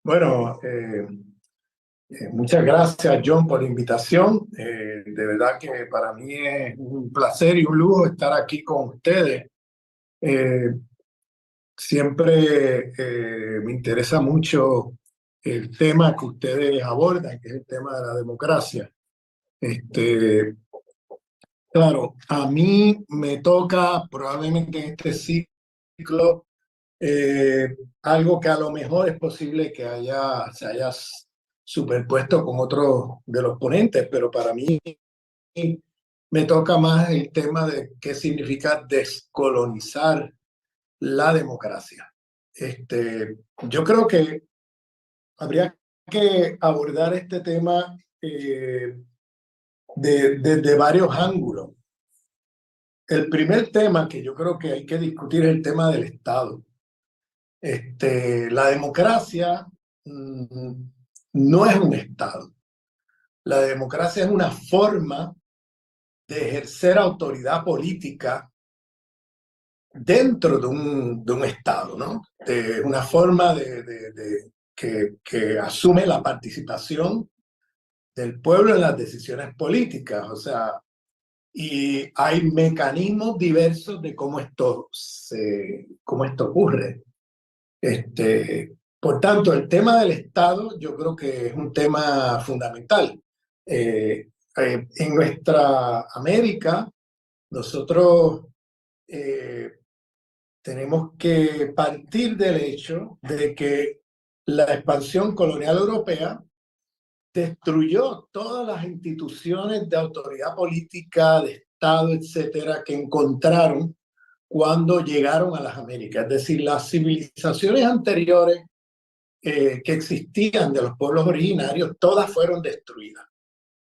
Bueno, muchas gracias, John, por la invitación. De verdad que para mí es un placer y un lujo estar aquí con ustedes. Eh, Siempre me interesa mucho el tema que ustedes abordan, que es el tema de la democracia. Este, claro, a mí me toca probablemente en este ciclo algo que a lo mejor es posible que se haya superpuesto con otros de los ponentes, pero para mí me toca más el tema de qué significa descolonizar la democracia. Yo creo que habría que abordar este tema desde varios ángulos. El primer tema que yo creo que hay que discutir es el tema del Estado. La democracia no es un Estado. La democracia es una forma de ejercer autoridad política dentro de un Estado, ¿no? Una forma que asume la participación del pueblo en las decisiones políticas. O sea, y hay mecanismos diversos de cómo esto ocurre. Por tanto, el tema del Estado yo creo que es un tema fundamental. En nuestra América, nosotros tenemos que partir del hecho de que la expansión colonial europea destruyó todas las instituciones de autoridad política, de Estado, etcétera, que encontraron cuando llegaron a las Américas. Es decir, las civilizaciones anteriores que existían de los pueblos originarios, todas fueron destruidas,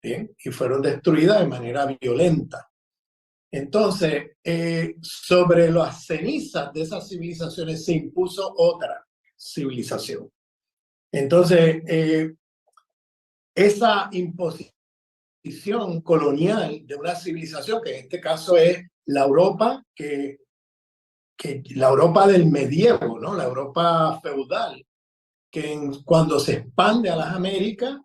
¿bien? Y fueron destruidas de manera violenta. Entonces, sobre las cenizas de esas civilizaciones se impuso otra civilización. Entonces, esa imposición colonial de una civilización, que en este caso es la Europa, que la Europa del medievo, ¿no? La Europa feudal, cuando se expande a las Américas,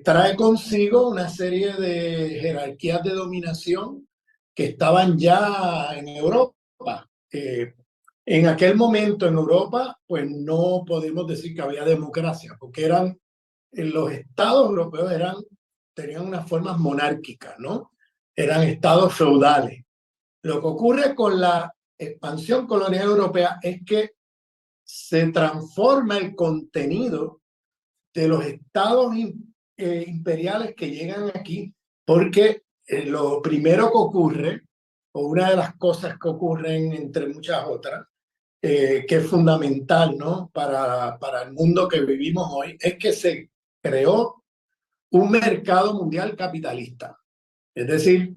trae consigo una serie de jerarquías de dominación que estaban ya en Europa. En aquel momento en Europa, pues no podemos decir que había democracia, porque los estados europeos tenían unas formas monárquicas, ¿no? Eran estados feudales. Lo que ocurre con la expansión colonial europea es que se transforma el contenido de los estados imperiales que llegan aquí, porque lo primero que ocurre, o una de las cosas que ocurren entre muchas otras, que es fundamental, ¿no? para el mundo que vivimos hoy, es que se creó un mercado mundial capitalista. Es decir,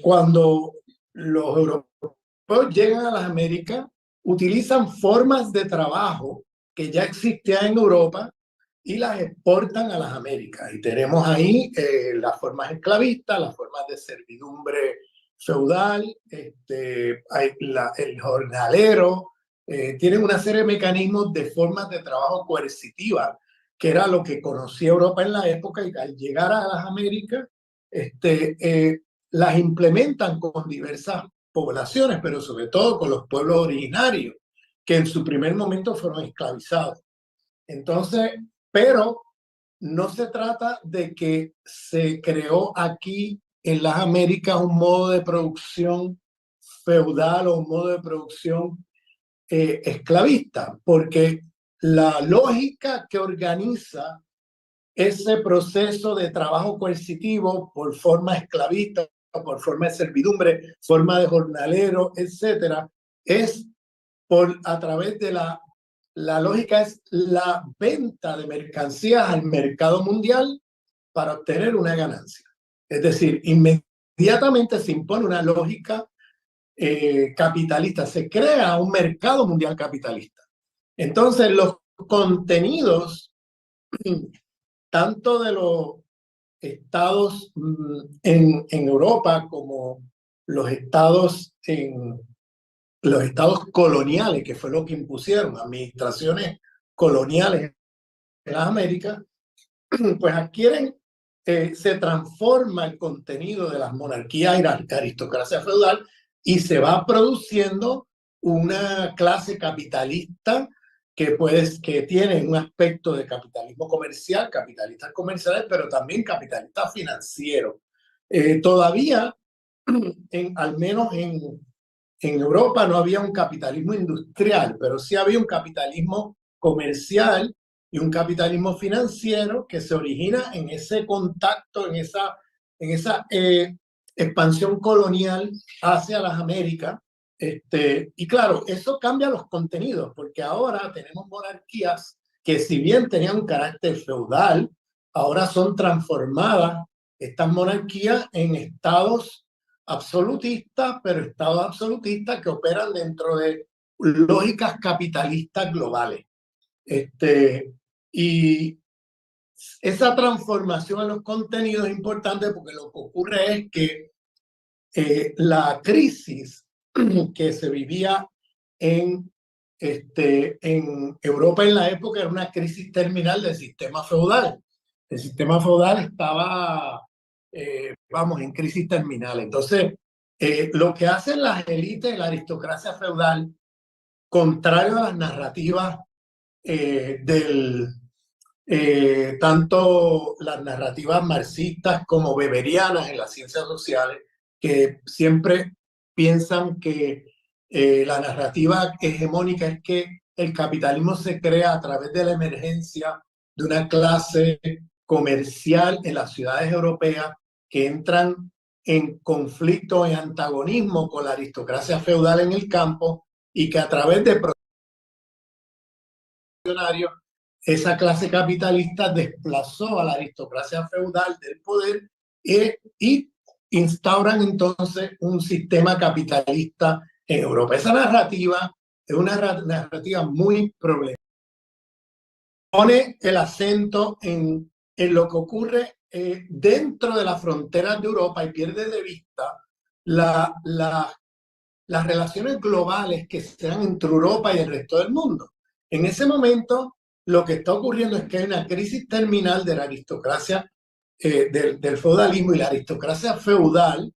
cuando los europeos llegan a las Américas, utilizan formas de trabajo que ya existían en Europa y las exportan a las Américas. Y tenemos ahí las formas esclavistas, las formas de servidumbre feudal, el jornalero, tienen una serie de mecanismos de formas de trabajo coercitivas, que era lo que conocía Europa en la época, y al llegar a las Américas, las implementan con diversas poblaciones, pero sobre todo con los pueblos originarios, que en su primer momento fueron esclavizados. Entonces, pero no se trata de que se creó aquí en las Américas un modo de producción feudal o un modo de producción esclavista, porque la lógica que organiza ese proceso de trabajo coercitivo por forma esclavista, por forma de servidumbre, forma de jornalero, etcétera, es a través de la lógica es la venta de mercancías al mercado mundial para obtener una ganancia. Es decir, inmediatamente se impone una lógica capitalista, se crea un mercado mundial capitalista. Entonces, los contenidos, tanto de los estados en Europa como los estados coloniales, que fue lo que impusieron, administraciones coloniales en las Américas, pues adquieren, se transforma el contenido de las monarquías y la aristocracia feudal y se va produciendo una clase capitalista que tiene un aspecto de capitalismo comercial, capitalistas comerciales, pero también capitalistas financieros. Todavía, al menos en Europa, no había un capitalismo industrial, pero sí había un capitalismo comercial y un capitalismo financiero que se origina en ese contacto, en esa expansión colonial hacia las Américas. Y claro, eso cambia los contenidos, porque ahora tenemos monarquías que, si bien tenían un carácter feudal, ahora son transformadas estas monarquías en estados absolutistas, pero estados absolutistas que operan dentro de lógicas capitalistas globales. Y esa transformación en los contenidos es importante porque lo que ocurre es que la crisis que se vivía en Europa en la época era una crisis terminal del sistema feudal. El sistema feudal estaba, en crisis terminal. Entonces, lo que hacen las élites de la aristocracia feudal, contrario a las narrativas tanto las narrativas marxistas como weberianas en las ciencias sociales, que siempre piensan que la narrativa hegemónica es que el capitalismo se crea a través de la emergencia de una clase comercial en las ciudades europeas que entran en conflicto, en antagonismo con la aristocracia feudal en el campo, y que a través de esa clase capitalista desplazó a la aristocracia feudal del poder y instauran entonces un sistema capitalista en Europa. Esa narrativa es una narrativa muy problemática. Pone el acento en lo que ocurre dentro de las fronteras de Europa y pierde de vista las relaciones globales que se dan entre Europa y el resto del mundo. En ese momento, lo que está ocurriendo es que hay una crisis terminal de la aristocracia, del feudalismo, y la aristocracia feudal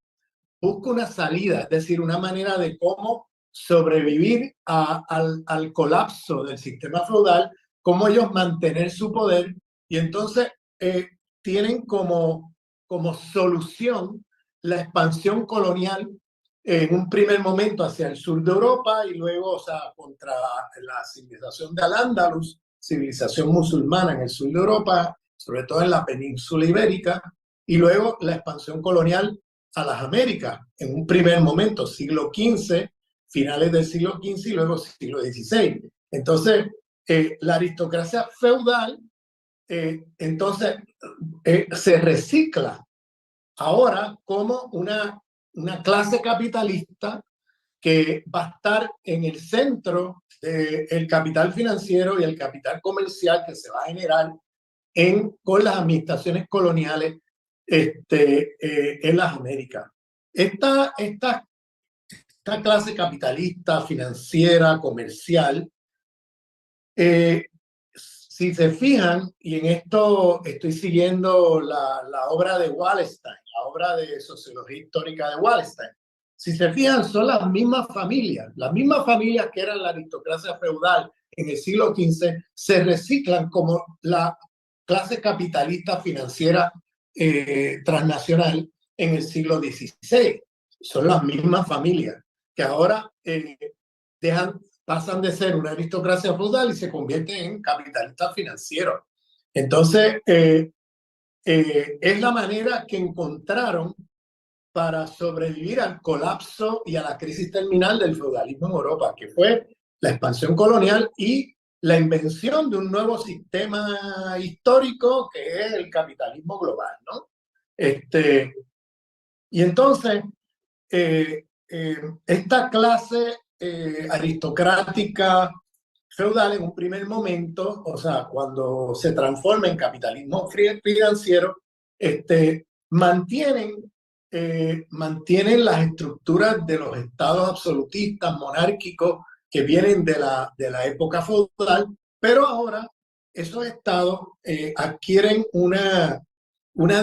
busca una salida, es decir, una manera de cómo sobrevivir al colapso del sistema feudal, cómo ellos mantener su poder, y entonces tienen como solución la expansión colonial en un primer momento hacia el sur de Europa y luego, contra la civilización de Al-Ándalus, civilización musulmana en el sur de Europa, sobre todo en la península ibérica, y luego la expansión colonial a las Américas, en un primer momento, siglo XV, finales del siglo XV y luego siglo XVI. Entonces, la aristocracia feudal, entonces, se recicla ahora como una clase capitalista que va a estar en el centro del capital financiero y el capital comercial que se va a generar con las administraciones coloniales en las Américas. Esta clase capitalista, financiera, comercial, si se fijan, y en esto estoy siguiendo la obra de Wallerstein, la obra de sociología histórica de Wallerstein, si se fijan, son las mismas familias que eran la aristocracia feudal en el siglo XV, se reciclan como la clase capitalista financiera transnacional en el siglo XVI. Son las mismas familias que ahora pasan de ser una aristocracia feudal y se convierten en capitalistas financieros. Entonces, es la manera que encontraron para sobrevivir al colapso y a la crisis terminal del feudalismo en Europa, que fue la expansión colonial y la invención de un nuevo sistema histórico que es el capitalismo global, ¿no? Y entonces, esta clase aristocrática feudal en un primer momento, cuando se transforma en capitalismo financiero, mantienen las estructuras de los estados absolutistas, monárquicos, que vienen de la época feudal, Pero ahora esos estados adquieren una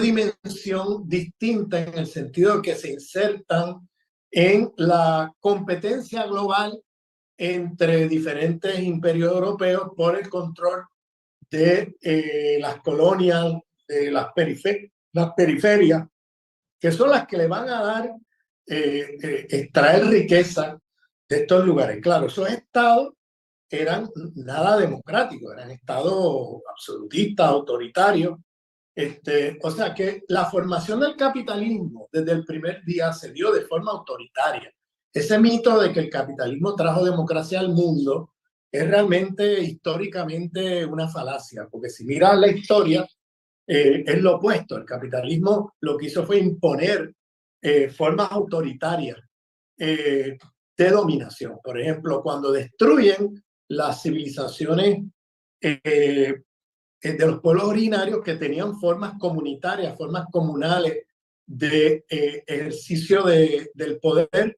dimensión distinta en el sentido de que se insertan en la competencia global entre diferentes imperios europeos por el control de las colonias, de las periferias, que son las que le van a dar, extraer riqueza de estos lugares. Claro, esos estados eran nada democráticos, eran estados absolutistas, autoritarios. O sea que la formación del capitalismo desde el primer día se dio de forma autoritaria. Ese mito de que el capitalismo trajo democracia al mundo es realmente históricamente una falacia, porque si miras la historia, es lo opuesto. El capitalismo lo que hizo fue imponer formas autoritarias de dominación. Por ejemplo, cuando destruyen las civilizaciones de los pueblos originarios que tenían formas comunitarias, formas comunales de ejercicio del poder,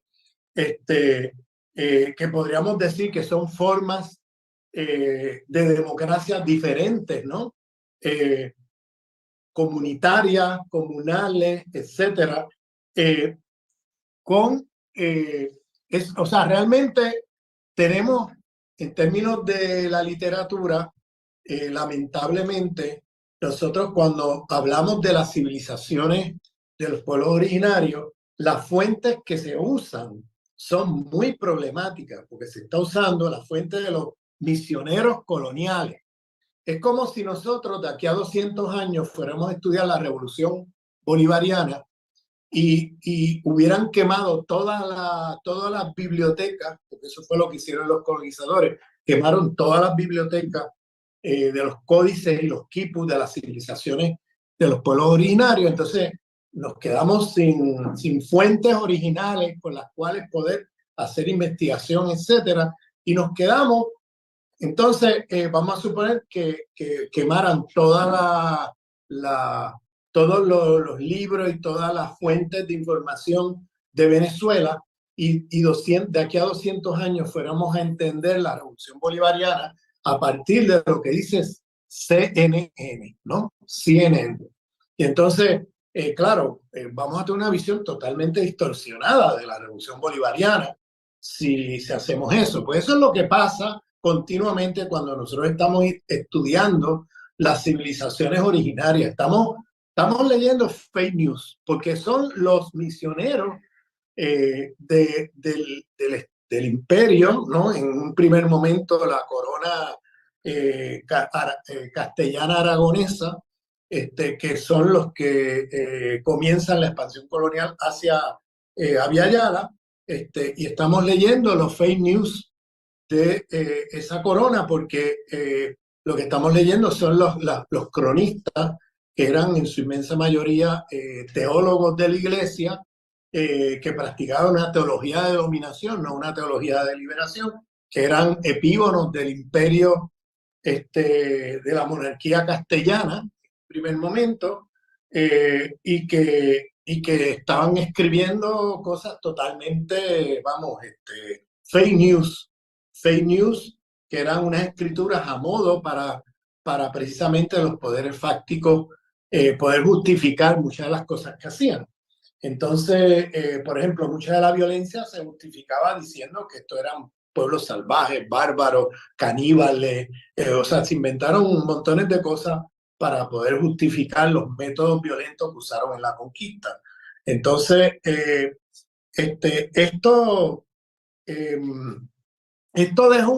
que podríamos decir que son formas de democracia diferentes, ¿no? Comunitarias, comunales, etcétera, o sea, realmente tenemos, en términos de la literatura, lamentablemente, nosotros cuando hablamos de las civilizaciones de los pueblos originarios, las fuentes que se usan son muy problemáticas, porque se está usando la fuente de los misioneros coloniales. Es como si nosotros de aquí a 200 años fuéramos a estudiar la revolución bolivariana y hubieran quemado todas las bibliotecas, porque eso fue lo que hicieron los colonizadores, quemaron todas las bibliotecas de los códices y los quipus de las civilizaciones de los pueblos originarios. Entonces nos quedamos sin fuentes originales con las cuales poder hacer investigación, etcétera, y nos quedamos. Entonces, vamos a suponer que quemaran todos los libros y todas las fuentes de información de Venezuela y de aquí a 200 años fuéramos a entender la revolución bolivariana a partir de lo que dice CNN, ¿no? CNN. Y entonces, claro, vamos a tener una visión totalmente distorsionada de la revolución bolivariana si hacemos eso. Pues eso es lo que pasa continuamente cuando nosotros estamos estudiando las civilizaciones originarias. Estamos leyendo fake news porque son los misioneros del imperio, ¿no? En un primer momento la corona castellana aragonesa, que son los que comienzan la expansión colonial hacia Abya Yala, y estamos leyendo los fake news de esa corona porque lo que estamos leyendo son los cronistas que eran en su inmensa mayoría teólogos de la iglesia que practicaban una teología de dominación, no una teología de liberación, que eran epígonos del imperio de la monarquía castellana, en primer momento, y que estaban escribiendo cosas totalmente, vamos, fake news, que eran unas escrituras a modo para precisamente los poderes fácticos poder justificar muchas de las cosas que hacían. Entonces, por ejemplo, mucha de la violencia se justificaba diciendo que esto eran pueblos salvajes, bárbaros, caníbales, o sea, se inventaron un montón de cosas para poder justificar los métodos violentos que usaron en la conquista. Entonces, esto deja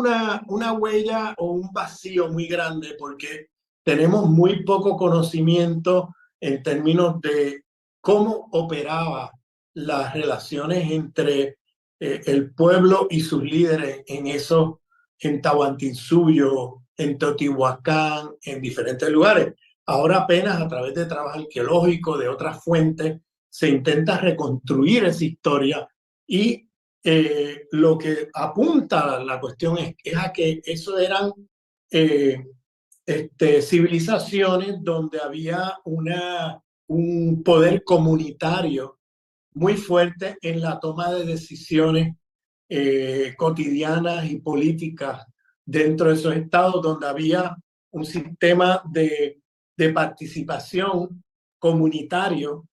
una huella o un vacío muy grande porque tenemos muy poco conocimiento en términos de cómo operaba las relaciones entre el pueblo y sus líderes en Tahuantinsuyo, en Teotihuacán, en diferentes lugares. Ahora apenas a través de trabajo arqueológico, de otras fuentes, se intenta reconstruir esa historia y lo que apunta la cuestión es a que eso eran civilizaciones donde había un poder comunitario muy fuerte en la toma de decisiones cotidianas y políticas dentro de esos estados donde había un sistema de participación comunitario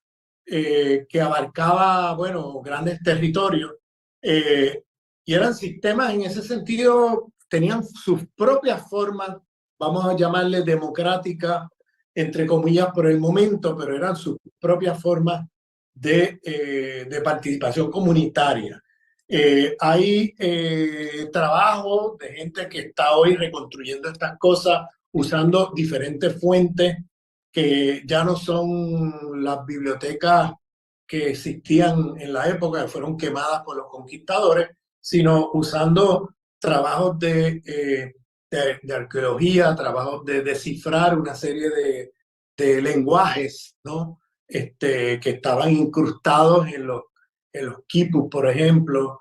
que abarcaba, bueno, grandes territorios, y eran sistemas en ese sentido, tenían sus propias formas, vamos a llamarle democráticas, entre comillas por el momento, pero eran sus propias formas de participación comunitaria. Hay trabajo de gente que está hoy reconstruyendo estas cosas usando diferentes fuentes que ya no son las bibliotecas que existían en la época, que fueron quemadas por los conquistadores, sino usando trabajos de arqueología, trabajos de descifrar una serie de lenguajes, ¿no? Que estaban incrustados en los quipus, por ejemplo,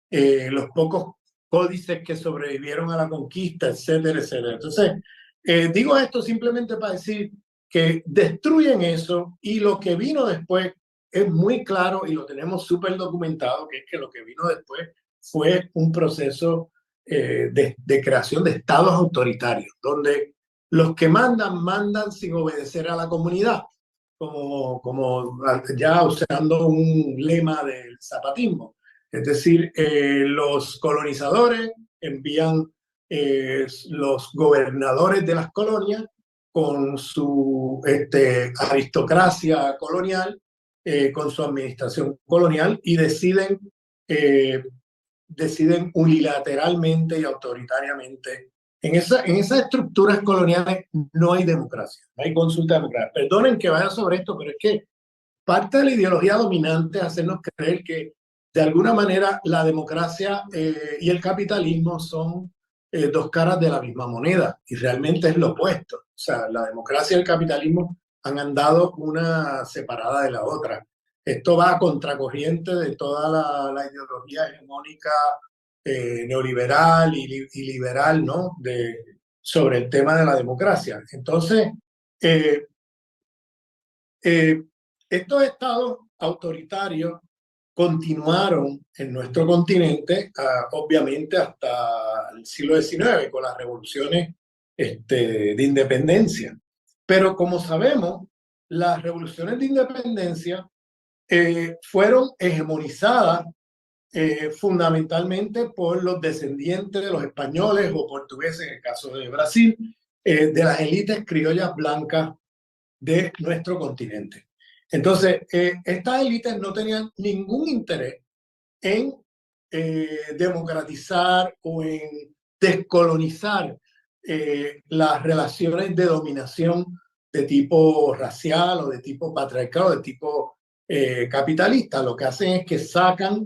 los pocos códices que sobrevivieron a la conquista, etcétera, etcétera. Entonces, digo esto simplemente para decir que destruyen eso y lo que vino después es muy claro y lo tenemos súper documentado, que es que lo que vino después fue un proceso de creación de estados autoritarios, donde los que mandan, mandan sin obedecer a la comunidad, como ya usando un lema del zapatismo. Es decir, los colonizadores envían los gobernadores de las colonias con su aristocracia colonial, con su administración colonial y deciden unilateralmente y autoritariamente. En esas estructuras coloniales no hay democracia, no hay consulta democrática. Perdonen que vaya sobre esto, pero es que parte de la ideología dominante es hacernos creer que de alguna manera la democracia y el capitalismo son dos caras de la misma moneda y realmente es lo opuesto. O sea, la democracia y el capitalismo han andado una separada de la otra. Esto va a contracorriente de toda la ideología hegemónica neoliberal y liberal, ¿no? Sobre el tema de la democracia. Entonces, eh, eh, estos estados autoritarios continuaron en nuestro continente, obviamente hasta el siglo XIX, con las revoluciones de independencia. Pero como sabemos, las revoluciones de independencia fueron hegemonizadas fundamentalmente por los descendientes de los españoles o portugueses, en el caso de Brasil, de las élites criollas blancas de nuestro continente. Entonces, estas élites no tenían ningún interés en democratizar o en descolonizar las relaciones de dominación de tipo racial o de tipo patriarcal o de tipo capitalista. Lo que hacen es que sacan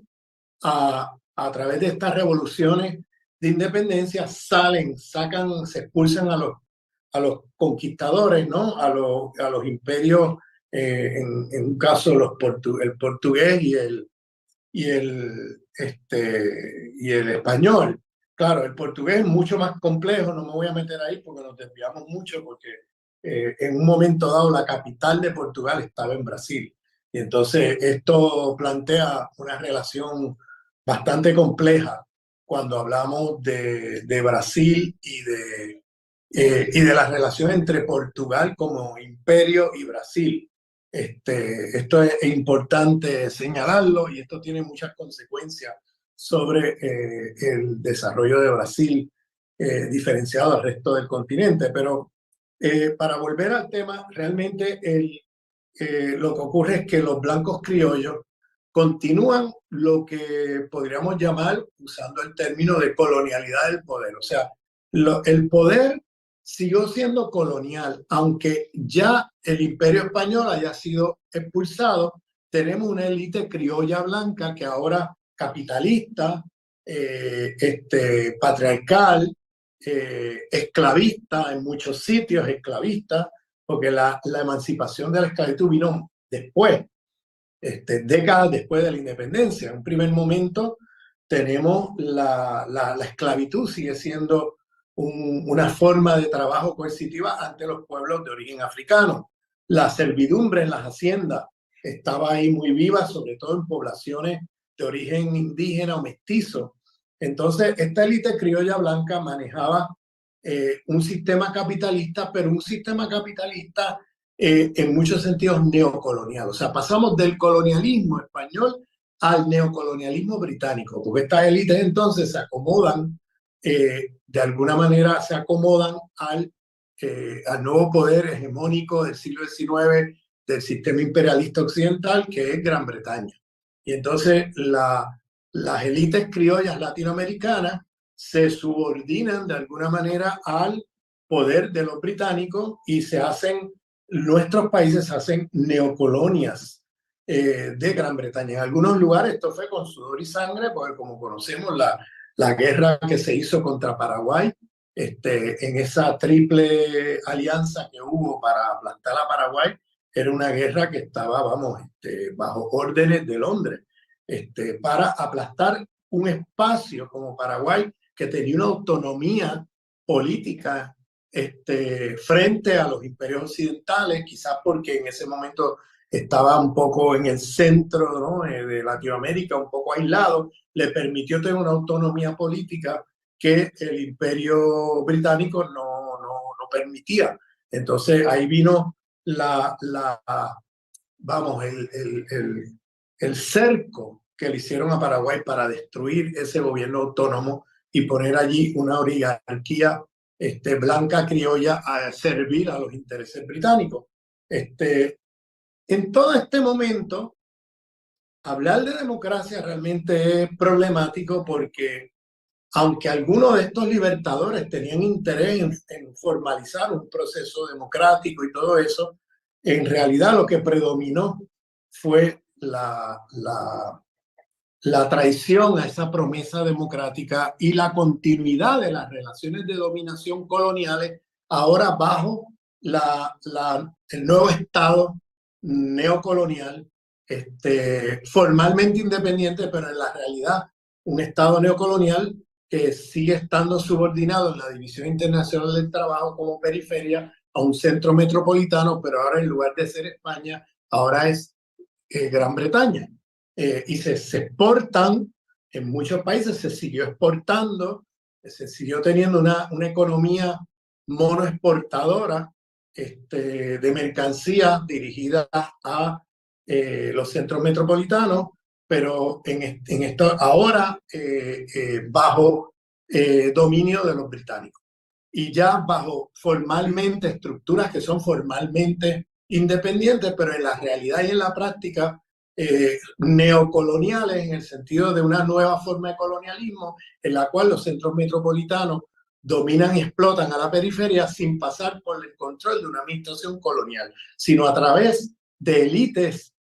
a través de estas revoluciones de independencia, sacan, se expulsan a los conquistadores, ¿no? A los imperios, en un caso el portugués y el español. Claro, el portugués es mucho más complejo, no me voy a meter ahí porque nos desviamos mucho, porque en un momento dado la capital de Portugal estaba en Brasil. Y entonces esto plantea una relación bastante compleja cuando hablamos de Brasil y de la relación entre Portugal como imperio y Brasil. Esto es importante señalarlo y esto tiene muchas consecuencias sobre el desarrollo de Brasil, diferenciado al resto del continente. Pero para volver al tema, realmente lo que ocurre es que los blancos criollos continúan lo que podríamos llamar, usando el término de colonialidad del poder. O sea, el poder siguió siendo colonial, aunque ya el imperio español haya sido expulsado. Tenemos una élite criolla blanca que ahora capitalista, patriarcal, esclavista en muchos sitios, esclavista, porque la emancipación de la esclavitud vino después, décadas después de la independencia. En un primer momento tenemos la esclavitud, sigue siendo una forma de trabajo coercitiva ante los pueblos de origen africano. La servidumbre en las haciendas estaba ahí muy viva, sobre todo en poblaciones de origen indígena o mestizo, Entonces, esta élite criolla blanca manejaba un sistema capitalista, pero un sistema capitalista en muchos sentidos neocolonial. O sea, pasamos del colonialismo español al neocolonialismo británico, porque estas élites entonces se acomodan, de alguna manera se acomodan al nuevo poder hegemónico del siglo XIX, del sistema imperialista occidental, que es Gran Bretaña. Y entonces las élites criollas latinoamericanas se subordinan de alguna manera al poder de los británicos y nuestros países se hacen neocolonias de Gran Bretaña. En algunos lugares esto fue con sudor y sangre, porque como conocemos la guerra que se hizo contra Paraguay, en esa triple alianza que hubo para aplastar a Paraguay, era una guerra que estaba, vamos, bajo órdenes de Londres, para aplastar un espacio como Paraguay que tenía una autonomía política frente a los imperios occidentales, quizás porque en ese momento estaba un poco en el centro, ¿no?, de Latinoamérica, un poco aislado, le permitió tener una autonomía política que el imperio británico no permitía. Entonces ahí vino vamos, el cerco que le hicieron a Paraguay para destruir ese gobierno autónomo y poner allí una oligarquía blanca criolla a servir a los intereses británicos. En todo este momento, hablar de democracia realmente es problemático porque aunque algunos de estos libertadores tenían interés en formalizar un proceso democrático y todo eso, en realidad lo que predominó fue la traición a esa promesa democrática y la continuidad de las relaciones de dominación coloniales ahora bajo el nuevo Estado neocolonial, formalmente independiente, pero en la realidad un Estado neocolonial que sigue estando subordinado en la División Internacional del Trabajo como periferia a un centro metropolitano, pero ahora en lugar de ser España, ahora es Gran Bretaña. Y se exportan, en muchos países se siguió exportando, se siguió teniendo una economía monoexportadora de mercancías dirigidas a los centros metropolitanos, pero en esto ahora bajo dominio de los británicos y ya bajo formalmente estructuras que son formalmente independientes, pero en la realidad y en la práctica neocoloniales, en el sentido de una nueva forma de colonialismo en la cual los centros metropolitanos dominan y explotan a la periferia sin pasar por el control de una administración colonial, sino a través de élites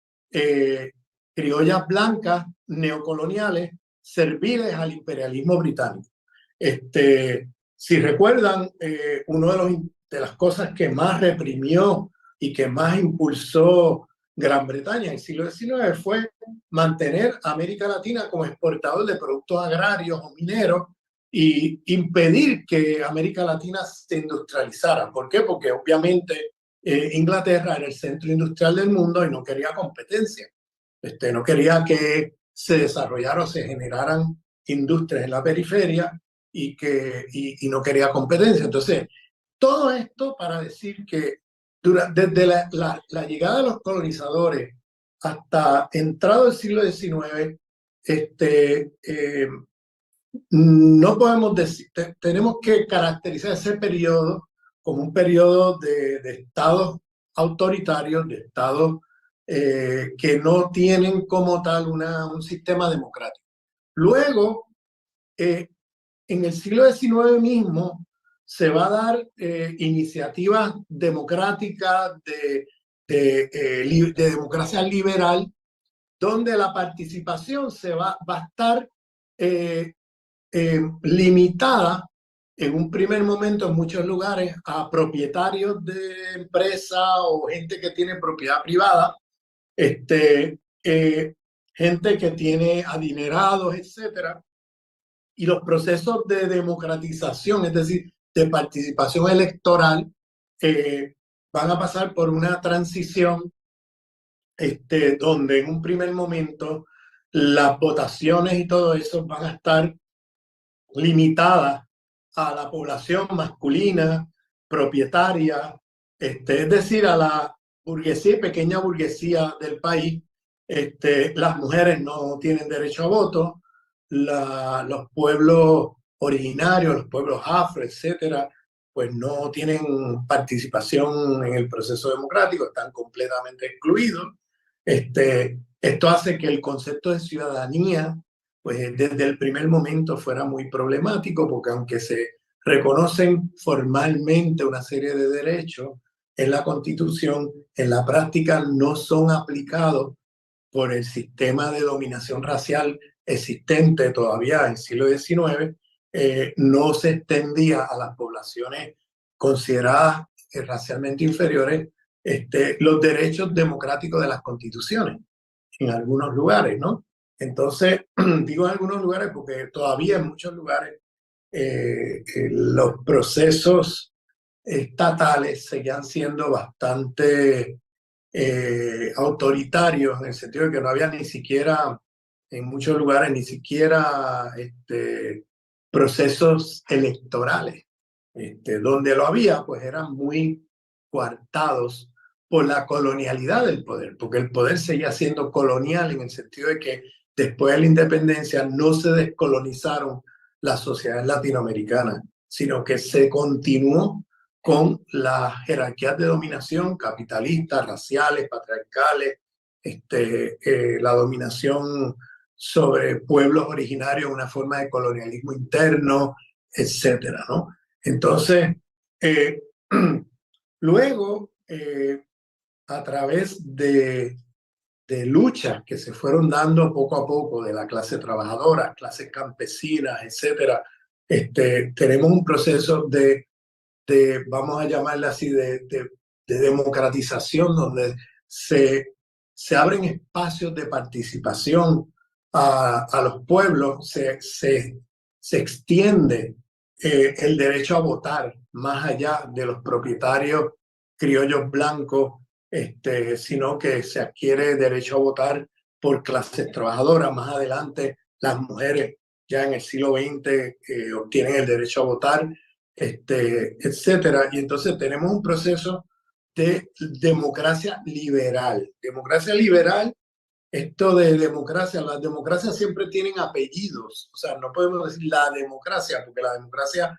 criollas blancas neocoloniales serviles al imperialismo británico. Si recuerdan, una de las cosas que más reprimió y que más impulsó Gran Bretaña en el siglo XIX fue mantener a América Latina como exportador de productos agrarios o mineros y impedir que América Latina se industrializara. ¿Por qué? Porque obviamente Inglaterra era el centro industrial del mundo y no quería competencia. No quería que se desarrollaran o se generaran industrias en la periferia y no quería competencia. Entonces, todo esto para decir que desde la llegada de los colonizadores hasta entrado el siglo XIX, no podemos decir, tenemos que caracterizar ese periodo como un periodo de estados autoritarios, de estados que no tienen como tal un sistema democrático. Luego, en el siglo XIX mismo, se va a dar iniciativas democráticas de democracia liberal, donde la participación va a estar limitada en un primer momento en muchos lugares a propietarios de empresas o gente que tiene propiedad privada, gente que tiene adinerados, etcétera. Y los procesos de democratización, es decir, de participación electoral, van a pasar por una transición donde en un primer momento las votaciones y todo eso van a estar limitada a la población masculina, propietaria, es decir, a la burguesía y pequeña burguesía del país. Las mujeres no tienen derecho a voto, los pueblos originarios, los pueblos afro, etcétera, pues no tienen participación en el proceso democrático, están completamente excluidos. Esto hace que el concepto de ciudadanía, pues desde el primer momento fuera muy problemático, porque aunque se reconocen formalmente una serie de derechos en la Constitución, en la práctica no son aplicados por el sistema de dominación racial existente todavía en el siglo XIX. No se extendía a las poblaciones consideradas racialmente inferiores los derechos democráticos de las constituciones en algunos lugares, ¿no? Entonces, digo en algunos lugares porque todavía en muchos lugares los procesos estatales seguían siendo bastante autoritarios, en el sentido de que no había ni siquiera, en muchos lugares, ni siquiera procesos electorales. Donde lo había, pues eran muy coartados por la colonialidad del poder, porque el poder seguía siendo colonial en el sentido de que después de la independencia no se descolonizaron las sociedades latinoamericanas, sino que se continuó con las jerarquías de dominación capitalistas, raciales, patriarcales, la dominación sobre pueblos originarios, una forma de colonialismo interno, etcétera, ¿no? Entonces, luego, a través de luchas que se fueron dando poco a poco de la clase trabajadora, clases campesinas, etcétera, tenemos un proceso vamos a llamarle así, de democratización, donde se abren espacios de participación a los pueblos, se extiende el derecho a votar más allá de los propietarios criollos blancos, sino que se adquiere derecho a votar por clases trabajadoras. Más adelante, las mujeres ya en el siglo XX obtienen el derecho a votar, etcétera. Y entonces tenemos un proceso de democracia liberal. Democracia liberal, esto de democracia, las democracias siempre tienen apellidos, o sea, no podemos decir la democracia, porque la democracia,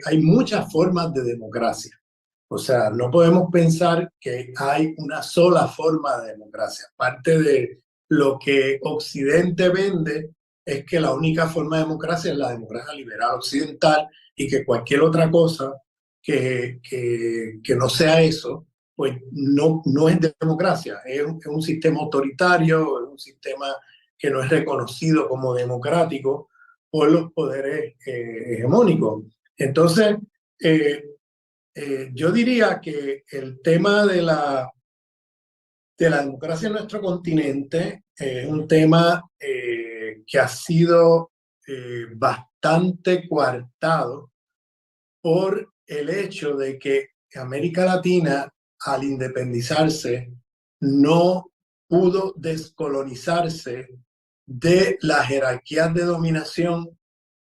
hay muchas formas de democracia. O sea, no podemos pensar que hay una sola forma de democracia. Parte de lo que Occidente vende es que la única forma de democracia es la democracia liberal occidental, y que cualquier otra cosa que no sea eso, pues no es democracia. Es un sistema autoritario, es un sistema que no es reconocido como democrático por los poderes hegemónicos. Entonces, yo diría que el tema de la democracia en nuestro continente es un tema que ha sido bastante coartado por el hecho de que América Latina, al independizarse, no pudo descolonizarse de las jerarquías de dominación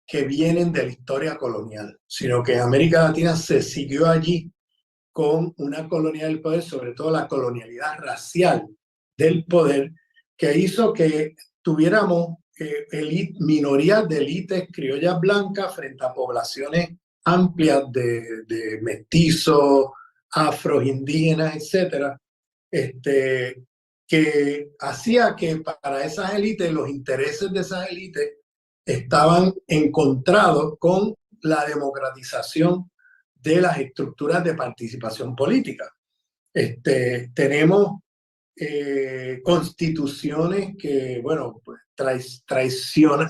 que vienen de la historia colonial, sino que América Latina se siguió allí con una colonialidad del poder, sobre todo la colonialidad racial del poder, que hizo que tuviéramos minorías de élites criollas blancas frente a poblaciones amplias de mestizos, afros, indígenas, etcétera, que hacía que para esas élites, los intereses de esas élites estaban encontrados con la democratización de las estructuras de participación política. Tenemos constituciones que, bueno, pues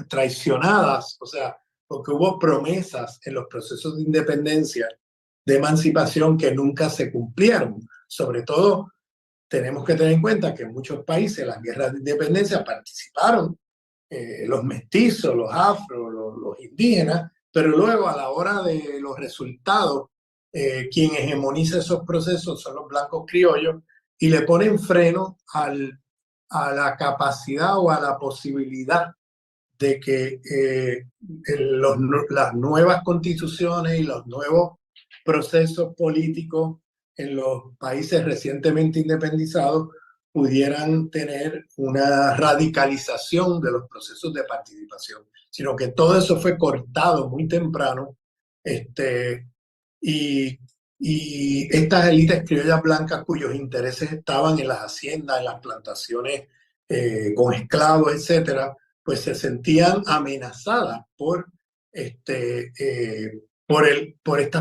traicionadas, o sea, porque hubo promesas en los procesos de independencia, de emancipación, que nunca se cumplieron. Sobre todo, tenemos que tener en cuenta que en muchos países las guerras de independencia participaron los mestizos, los afros, los indígenas, pero luego a la hora de los resultados, quien hegemoniza esos procesos son los blancos criollos, y le ponen freno a la capacidad o a la posibilidad de que las nuevas constituciones y los nuevos procesos políticos en los países recientemente independizados pudieran tener una radicalización de los procesos de participación, sino que todo eso fue cortado muy temprano, y estas élites criollas blancas cuyos intereses estaban en las haciendas, en las plantaciones con esclavos, etcétera, pues se sentían amenazadas por estas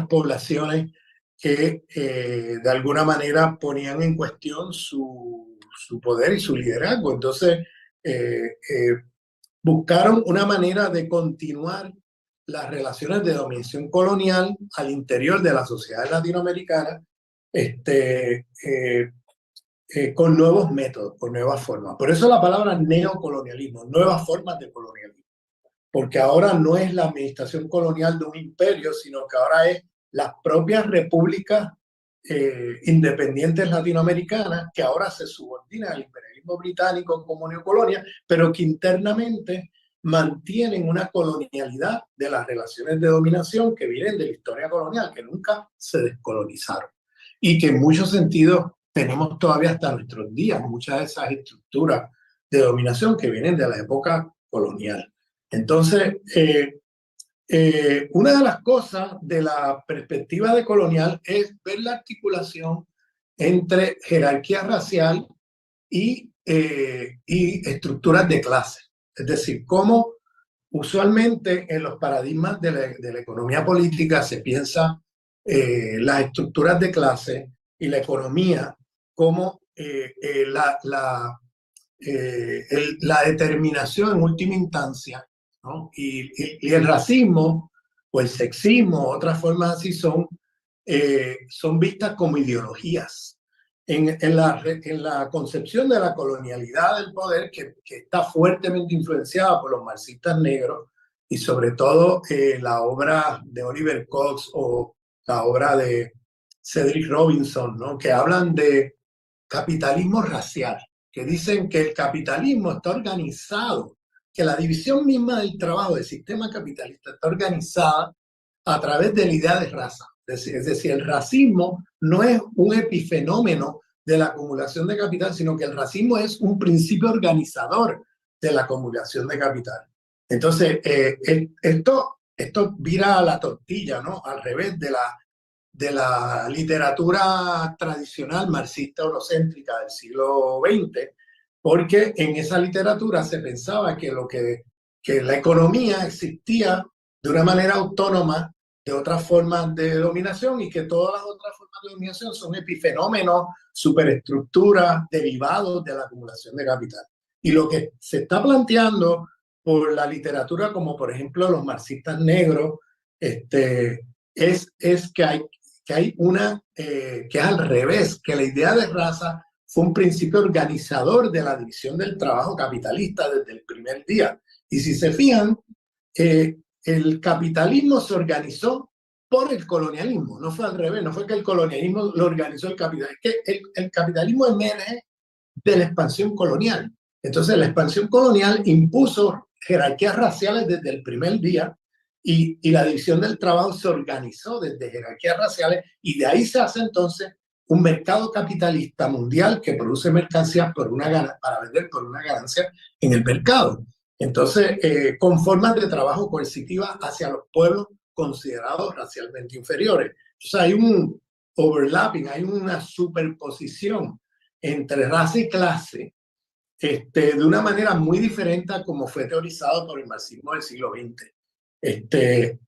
poblaciones que de alguna manera ponían en cuestión su poder y su liderazgo. Entonces, buscaron una manera de continuar las relaciones de dominación colonial al interior de la sociedad latinoamericana, con nuevos métodos, con nuevas formas. Por eso la palabra neocolonialismo, nuevas formas de colonialismo, porque ahora no es la administración colonial de un imperio, sino que ahora es las propias repúblicas independientes latinoamericanas que ahora se subordinan al imperialismo británico como neocolonia, pero que internamente mantienen una colonialidad de las relaciones de dominación que vienen de la historia colonial, que nunca se descolonizaron y que en muchos sentidos tenemos todavía hasta nuestros días muchas de esas estructuras de dominación que vienen de la época colonial. Entonces, una de las cosas de la perspectiva de colonial es ver la articulación entre jerarquía racial y estructuras de clase. Es decir, cómo usualmente en los paradigmas de la economía política se piensa las estructuras de clase y la economía como la determinación en última instancia, ¿no? Y el racismo o el sexismo, otras formas así, son vistas como ideologías. En la concepción de la colonialidad del poder, que está fuertemente influenciada por los marxistas negros y sobre todo la obra de Oliver Cox o la obra de Cedric Robinson, ¿no? Que hablan de capitalismo racial, que dicen que el capitalismo está organizado, que la división misma del trabajo del sistema capitalista está organizada a través de la idea de raza. Es decir, el racismo no es un epifenómeno de la acumulación de capital, sino que el racismo es un principio organizador de la acumulación de capital. Entonces, esto vira a la tortilla, ¿no? Al revés de la literatura tradicional marxista eurocéntrica del siglo XX, porque en esa literatura se pensaba que la economía existía de una manera autónoma de otras formas de dominación y que todas las otras formas de dominación son epifenómenos, superestructuras derivados de la acumulación de capital. Y lo que se está planteando por la literatura, como por ejemplo los marxistas negros, es que hay una que es al revés, que la idea de raza fue un principio organizador de la división del trabajo capitalista desde el primer día. Y si se fijan, el capitalismo se organizó por el colonialismo, no fue al revés, no fue que el colonialismo lo organizó el capitalismo, es que el capitalismo emerge de la expansión colonial. Entonces la expansión colonial impuso jerarquías raciales desde el primer día y la división del trabajo se organizó desde jerarquías raciales y de ahí se hace entonces un mercado capitalista mundial que produce mercancías para vender por una ganancia en el mercado. Entonces, con formas de trabajo coercitivas hacia los pueblos considerados racialmente inferiores. Entonces hay un overlapping, hay una superposición entre raza y clase, de una manera muy diferente a como fue teorizado por el marxismo del siglo XX.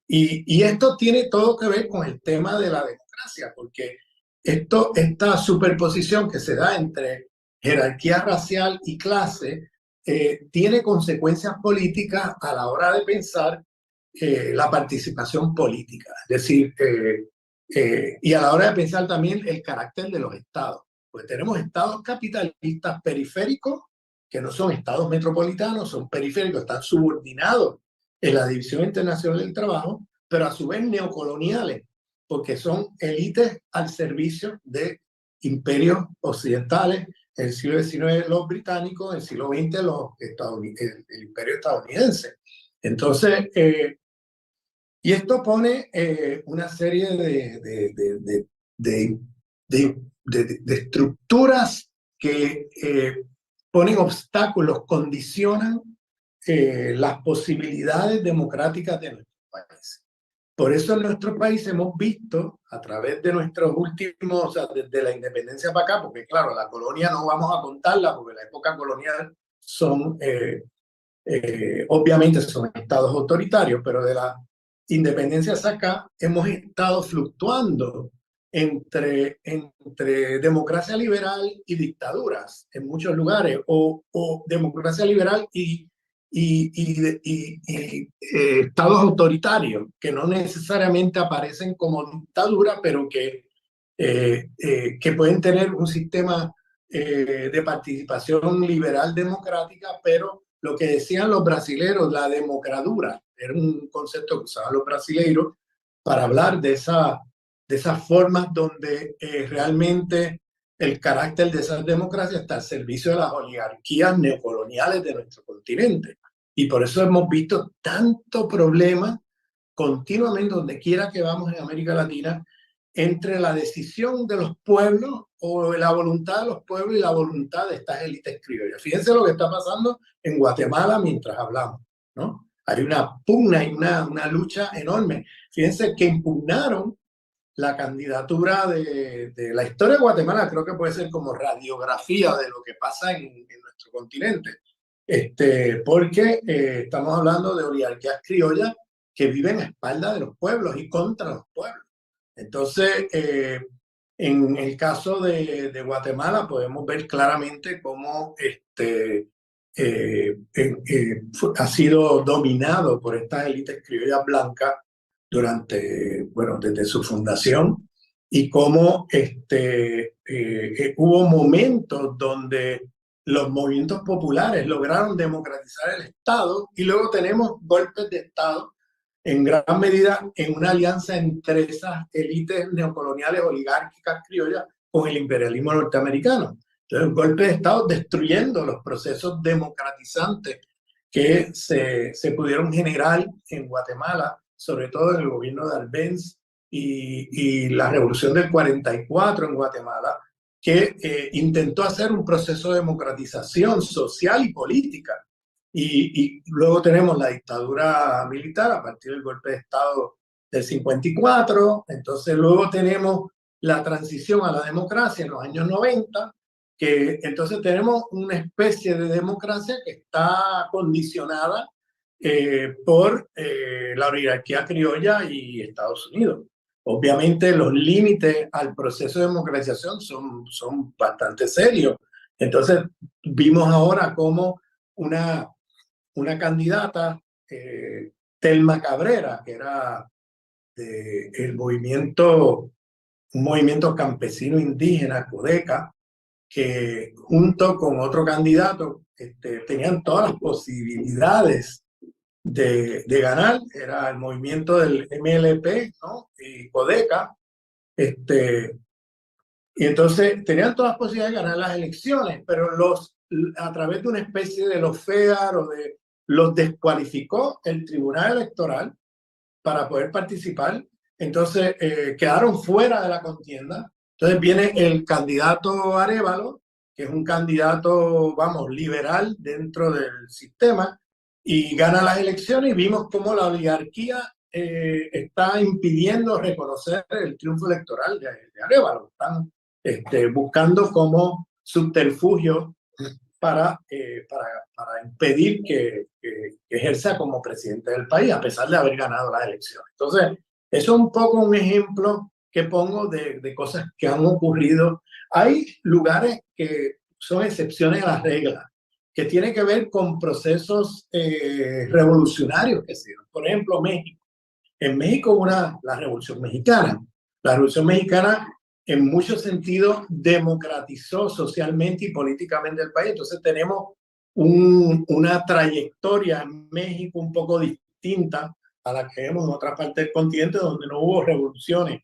Y esto tiene todo que ver con el tema de la democracia, porque esta superposición que se da entre jerarquía racial y clase tiene consecuencias políticas a la hora de pensar la participación política, es decir, y a la hora de pensar también el carácter de los estados. Pues tenemos estados capitalistas periféricos, que no son estados metropolitanos, son periféricos, están subordinados en la División Internacional del Trabajo, pero a su vez neocoloniales, porque son élites al servicio de imperios occidentales. En el siglo XIX los británicos, en el siglo XX el imperio estadounidense. Entonces, y esto pone una serie de estructuras que ponen obstáculos, condicionan las posibilidades democráticas de nuestro país. Por eso en nuestro país hemos visto, a través de nuestros últimos, o sea, desde la independencia para acá, porque claro, la colonia no vamos a contarla, porque la época colonial son, obviamente son estados autoritarios, pero de la independencia hacia acá hemos estado fluctuando entre democracia liberal y dictaduras en muchos lugares, o democracia liberal y estados autoritarios que no necesariamente aparecen como dictadura, pero que pueden tener un sistema de participación liberal democrática, pero lo que decían los brasileros, la democradura, era un concepto que usaban los brasileros para hablar de esas formas donde realmente el carácter de esas democracias está al servicio de las oligarquías neocoloniales de nuestro continente. Y por eso hemos visto tanto problema continuamente, donde quiera que vamos en América Latina, entre la decisión de los pueblos o la voluntad de los pueblos y la voluntad de estas élites criollas. Fíjense lo que está pasando en Guatemala mientras hablamos, ¿no? Hay una pugna y una lucha enorme. Fíjense que impugnaron la candidatura de la historia de Guatemala, creo que puede ser como radiografía de lo que pasa en nuestro continente, porque estamos hablando de oligarquías criollas que viven a espaldas de los pueblos y contra los pueblos. Entonces, en el caso de Guatemala podemos ver claramente cómo ha sido dominado por estas élites criollas blancas desde su fundación, y cómo hubo momentos donde los movimientos populares lograron democratizar el Estado, y luego tenemos golpes de Estado en gran medida en una alianza entre esas élites neocoloniales oligárquicas criollas con el imperialismo norteamericano. Entonces, un golpe de Estado destruyendo los procesos democratizantes que se pudieron generar en Guatemala, sobre todo en el gobierno de Arbenz y la revolución del 44 en Guatemala, que intentó hacer un proceso de democratización social y política. Y luego tenemos la dictadura militar a partir del golpe de Estado del 54. Entonces luego tenemos la transición a la democracia en los años 90, que entonces tenemos una especie de democracia que está condicionada por la oligarquía criolla y Estados Unidos. Obviamente los límites al proceso de democratización son bastante serios. Entonces vimos ahora cómo una candidata, Telma Cabrera, que era del movimiento, un movimiento campesino indígena, Codeca, que junto con otro candidato tenían todas las posibilidades de ganar. Era el movimiento del MLP, ¿no? Y Codeca, y entonces tenían todas las posibilidades de ganar las elecciones, pero a través de una especie de los FEAR los descualificó el Tribunal Electoral para poder participar. Entonces quedaron fuera de la contienda. Entonces viene el candidato Arévalo, que es un candidato, vamos, liberal dentro del sistema, y gana las elecciones, y vimos cómo la oligarquía está impidiendo reconocer el triunfo electoral de Arévalo. Están buscando como subterfugio para impedir que ejerza como presidente del país, a pesar de haber ganado las elecciones. Entonces, eso es un poco un ejemplo que pongo de cosas que han ocurrido. Hay lugares que son excepciones a las reglas, que tienen que ver con procesos revolucionarios que se dieron. Por ejemplo, México. En México hubo la Revolución Mexicana. La Revolución Mexicana en muchos sentidos democratizó socialmente y políticamente el país. Entonces tenemos una trayectoria en México un poco distinta a la que vemos en otras partes del continente, donde no hubo revoluciones,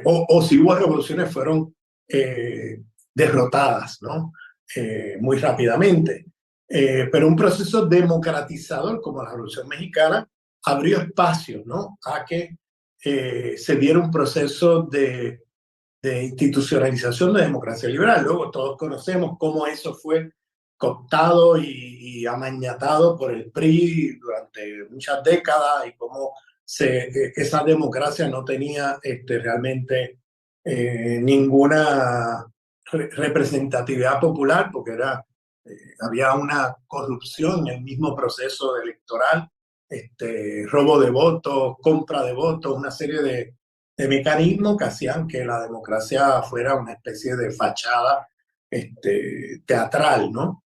o si hubo revoluciones fueron derrotadas, ¿no? Muy rápidamente. pero un proceso democratizador como la Revolución Mexicana abrió espacio, ¿no?, a que se diera un proceso de institucionalización de democracia liberal. Luego todos conocemos cómo eso fue cooptado y amañatado por el PRI durante muchas décadas y cómo esa democracia no tenía realmente ninguna representatividad popular, porque había una corrupción en el mismo proceso electoral, robo de votos, compra de votos, una serie de mecanismos que hacían que la democracia fuera una especie de fachada teatral, ¿no?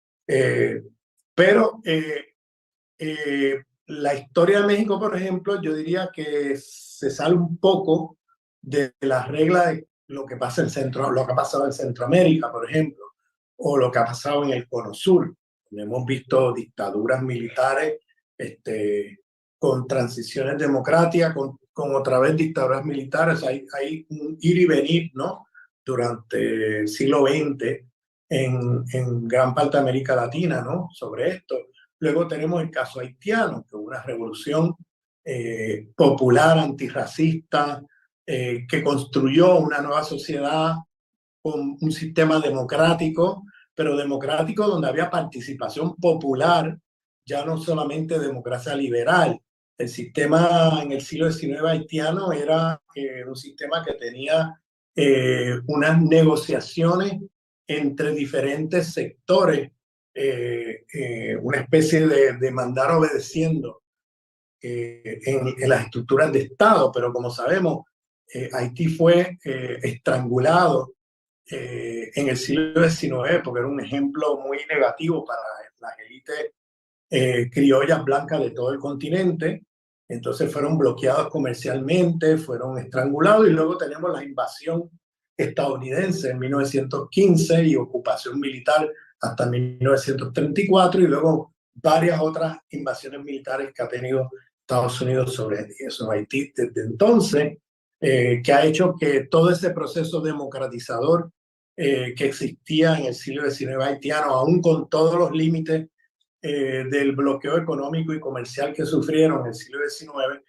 Pero la historia de México, por ejemplo, yo diría que se sale un poco de las reglas de lo que pasa lo que ha pasado en Centroamérica, por ejemplo, o lo que ha pasado en el Cono Sur. Hemos visto dictaduras militares con transiciones democráticas, con otra vez dictaduras militares. Hay un ir y venir, ¿no?, durante el siglo XX en gran parte de América Latina, ¿no?, sobre esto. Luego tenemos el caso haitiano, que es una revolución popular, antirracista, que construyó una nueva sociedad con un sistema democrático, pero democrático donde había participación popular, ya no solamente democracia liberal. El sistema en el siglo XIX haitiano era un sistema que tenía unas negociaciones entre diferentes sectores, una especie de mandar obedeciendo en las estructuras de Estado, pero como sabemos, Haití fue estrangulado en el siglo XIX, porque era un ejemplo muy negativo para las élites criollas blancas de todo el continente. Entonces fueron bloqueados comercialmente, fueron estrangulados, y luego tenemos la invasión estadounidense en 1915 y ocupación militar hasta 1934, y luego varias otras invasiones militares que ha tenido Estados Unidos sobre Haití desde entonces, que ha hecho que todo ese proceso democratizador que existía en el siglo XIX haitiano, aún con todos los límites del bloqueo económico y comercial que sufrieron en el siglo XIX,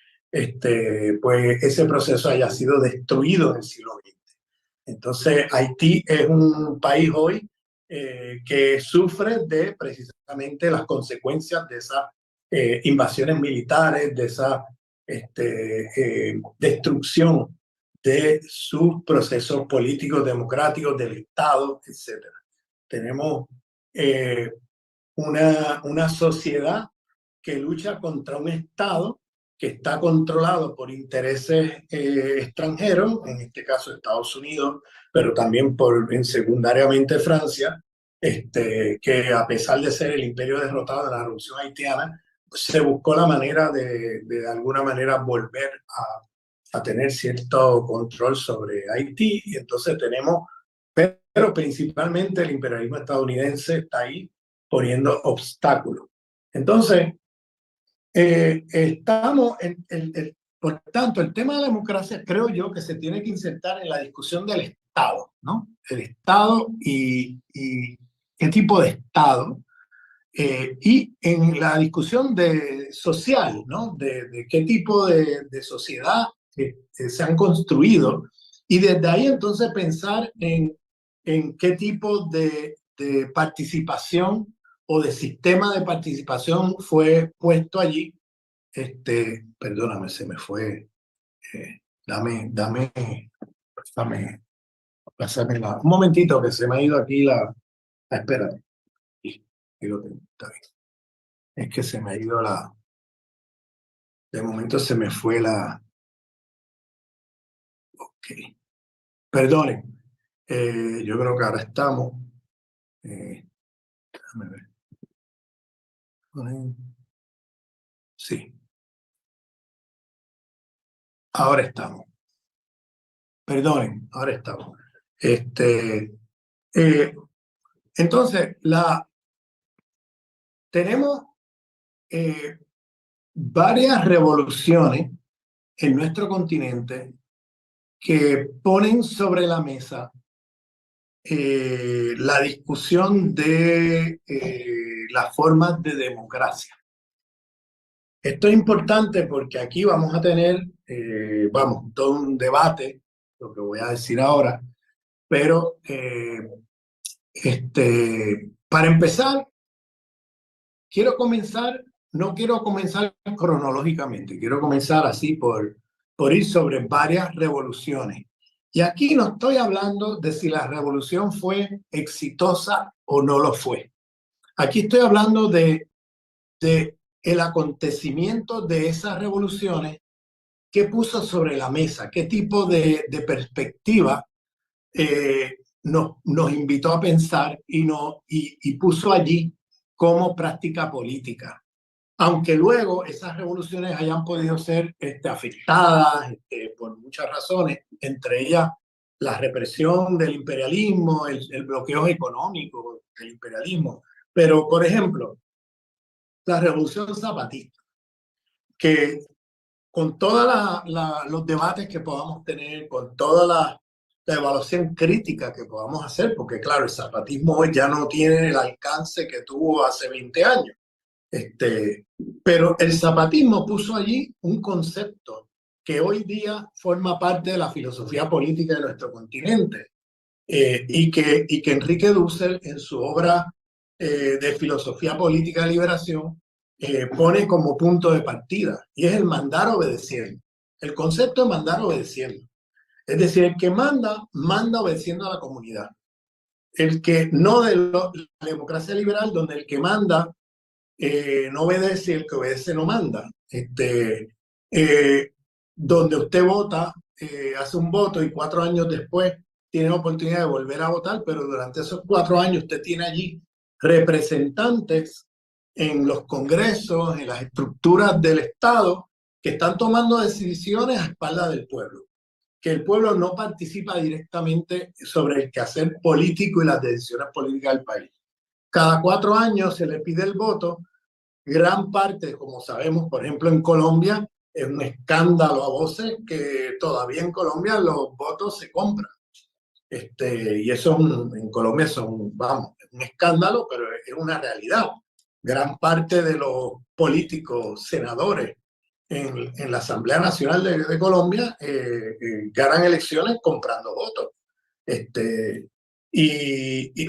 pues ese proceso haya sido destruido en el siglo XX. Entonces, Haití es un país hoy que sufre de precisamente las consecuencias de esas invasiones militares, de esa destrucción de sus procesos políticos, democráticos, del Estado, etc. Tenemos una sociedad que lucha contra un Estado que está controlado por intereses extranjeros, en este caso Estados Unidos, pero también secundariamente Francia, que a pesar de ser el imperio derrotado de la Revolución Haitiana, se buscó la manera de alguna manera volver a tener cierto control sobre Haití, y entonces tenemos, pero principalmente el imperialismo estadounidense está ahí poniendo obstáculos. Entonces, por tanto, el tema de la democracia creo yo que se tiene que insertar en la discusión del Estado, ¿no? El Estado y qué tipo de Estado, y en la discusión social, ¿no? De qué tipo de sociedad se han construido, y desde ahí entonces pensar en qué tipo de participación o de sistema de participación fue puesto allí. Perdóname, se me fue. Dame, pásame un momentito que se me ha ido aquí espérate. Aquí lo tengo, está bien. Es que se me ha ido de momento se me fue ok. Perdonen. Yo creo que ahora estamos. Déjame ver. Sí. Ahora estamos. Perdonen, ahora estamos. Entonces, tenemos varias revoluciones en nuestro continente que ponen sobre la mesa la discusión de las formas de democracia. Esto es importante porque aquí vamos a tener, todo un debate, lo que voy a decir ahora, pero para empezar, no quiero comenzar cronológicamente, quiero comenzar así por ir sobre varias revoluciones. Y aquí no estoy hablando de si la revolución fue exitosa o no lo fue. Aquí estoy hablando de el acontecimiento de esas revoluciones que puso sobre la mesa, qué tipo de perspectiva nos invitó a pensar y puso allí como práctica política. Aunque luego esas revoluciones hayan podido ser afectadas por muchas razones, entre ellas la represión del imperialismo, el bloqueo económico del imperialismo. Pero, por ejemplo, la revolución zapatista, que con todos los debates que podamos tener, con toda la evaluación crítica que podamos hacer, porque claro, el zapatismo hoy ya no tiene el alcance que tuvo hace 20 años. Pero el zapatismo puso allí un concepto que hoy día forma parte de la filosofía política de nuestro continente y que Enrique Dussel en su obra de filosofía política de liberación pone como punto de partida, y es el mandar obedeciendo. El concepto de mandar obedeciendo. Es decir, el que manda, manda obedeciendo a la comunidad. El que no de la democracia liberal, donde el que manda no obedece y el que obedece no manda. Donde usted vota, hace un voto y 4 años después tiene la oportunidad de volver a votar, pero durante esos 4 años usted tiene allí representantes en los congresos, en las estructuras del Estado, que están tomando decisiones a espaldas del pueblo, que el pueblo no participa directamente sobre el quehacer político y las decisiones políticas del país. Cada 4 años se le pide el voto. Gran parte, como sabemos, por ejemplo, en Colombia, es un escándalo a voces que todavía en Colombia los votos se compran. Y eso en Colombia es un escándalo, pero es una realidad. Gran parte de los políticos, senadores en la Asamblea Nacional de Colombia ganan elecciones comprando votos.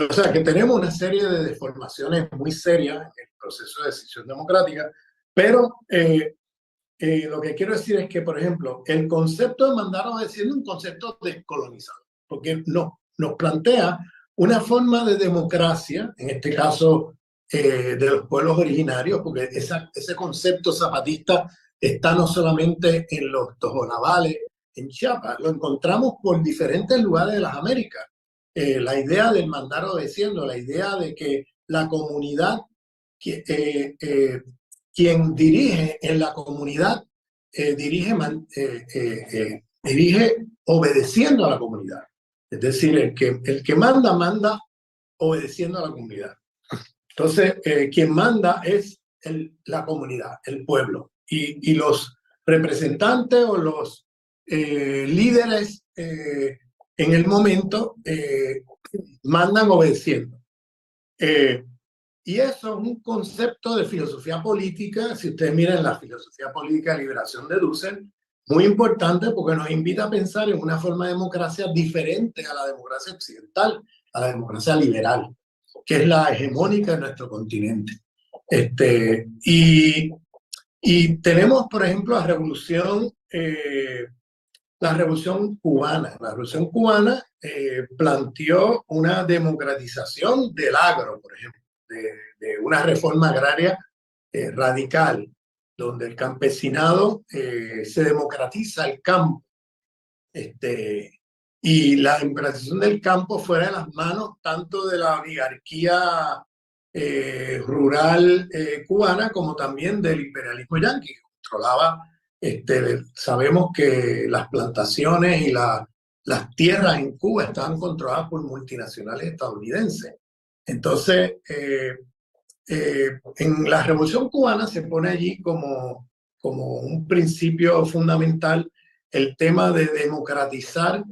O sea que tenemos una serie de deformaciones muy serias en el proceso de decisión democrática, pero lo que quiero decir es que, por ejemplo, el concepto de mandar obedeciendo es un concepto descolonizado, porque nos plantea una forma de democracia, en este caso de los pueblos originarios, porque ese concepto zapatista está no solamente en los tojolabales, en Chiapas, lo encontramos por diferentes lugares de las Américas. La idea del mandar obedeciendo, la idea de que la comunidad, quien dirige en la comunidad, dirige obedeciendo a la comunidad. Es decir, el que manda, manda obedeciendo a la comunidad. Entonces, quien manda es la comunidad, el pueblo. Y los representantes o los líderes en el momento mandan obedeciendo. Y eso es un concepto de filosofía política, si ustedes miran la filosofía política de liberación de Dussel, muy importante porque nos invita a pensar en una forma de democracia diferente a la democracia occidental, a la democracia liberal, que es la hegemónica de nuestro continente. Y tenemos, por ejemplo, la revolución cubana. La revolución cubana planteó una democratización del agro, por ejemplo, de una reforma agraria radical, donde el campesinado se democratiza el campo. Y la democratización del campo fuera de las manos tanto de la oligarquía rural cubana como también del imperialismo yanqui, que controlaba. Sabemos que las plantaciones y las tierras en Cuba estaban controladas por multinacionales estadounidenses. Entonces, en la Revolución Cubana se pone allí como un principio fundamental el tema de democratizar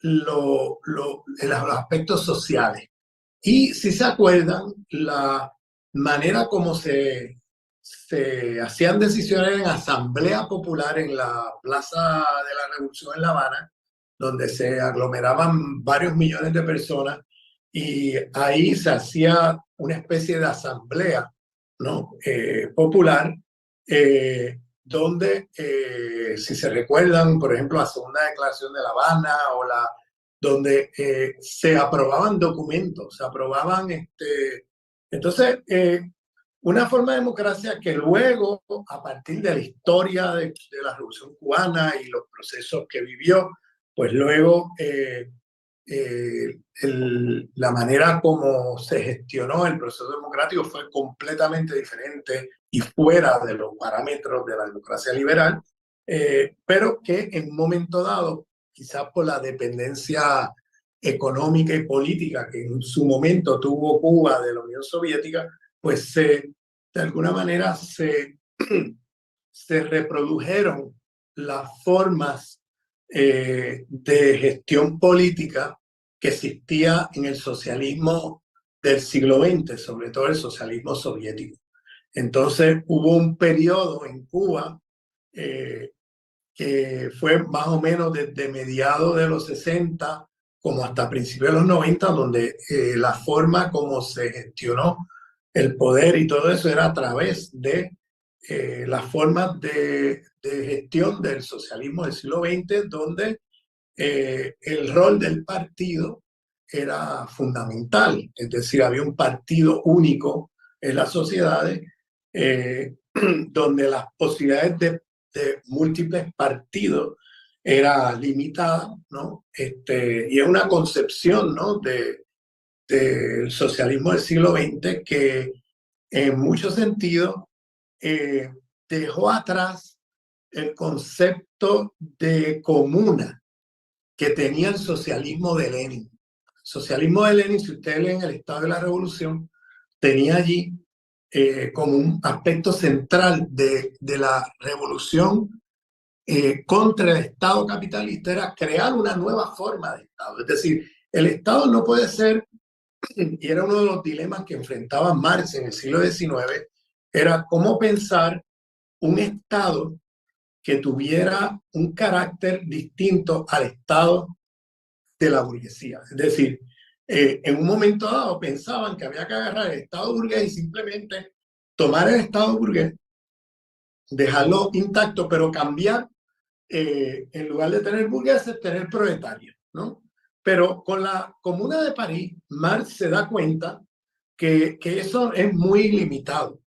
los aspectos sociales. Y si se acuerdan, la manera como se hacían decisiones en asamblea popular en la Plaza de la Revolución en La Habana, donde se aglomeraban varios millones de personas, y ahí se hacía una especie de asamblea, ¿no? Popular, donde, si se recuerdan, por ejemplo, la segunda declaración de La Habana o donde se aprobaban documentos, se aprobaban, entonces, una forma de democracia que luego, a partir de la historia de la Revolución Cubana y los procesos que vivió, pues luego la manera como se gestionó el proceso democrático fue completamente diferente y fuera de los parámetros de la democracia liberal, pero que en un momento dado, quizás por la dependencia económica y política que en su momento tuvo Cuba de la Unión Soviética, pues de alguna manera se reprodujeron las formas de gestión política que existía en el socialismo del siglo XX, sobre todo el socialismo soviético. Entonces hubo un periodo en Cuba que fue más o menos desde mediados de los 60 como hasta principios de los 90, donde la forma como se gestionó el poder y todo eso era a través de las formas de gestión del socialismo del siglo XX, donde el rol del partido era fundamental, es decir, había un partido único en las sociedades donde las posibilidades de múltiples partidos era limitada, ¿no? Y es una concepción, ¿no? Del socialismo del siglo XX que en muchos sentidos eh, dejó atrás el concepto de comuna que tenía el socialismo de Lenin. El socialismo de Lenin, si ustedes leen el Estado de la Revolución, tenía allí como un aspecto central de la revolución contra el Estado capitalista, era crear una nueva forma de Estado. Es decir, el Estado no puede ser, y era uno de los dilemas que enfrentaba Marx en el siglo XIX, era cómo pensar un Estado que tuviera un carácter distinto al Estado de la burguesía. Es decir, en un momento dado pensaban que había que agarrar el Estado burgués y simplemente tomar el Estado burgués, dejarlo intacto, pero cambiar, en lugar de tener burgueses, tener proletarios, ¿no? Pero con la Comuna de París, Marx se da cuenta que eso es muy limitado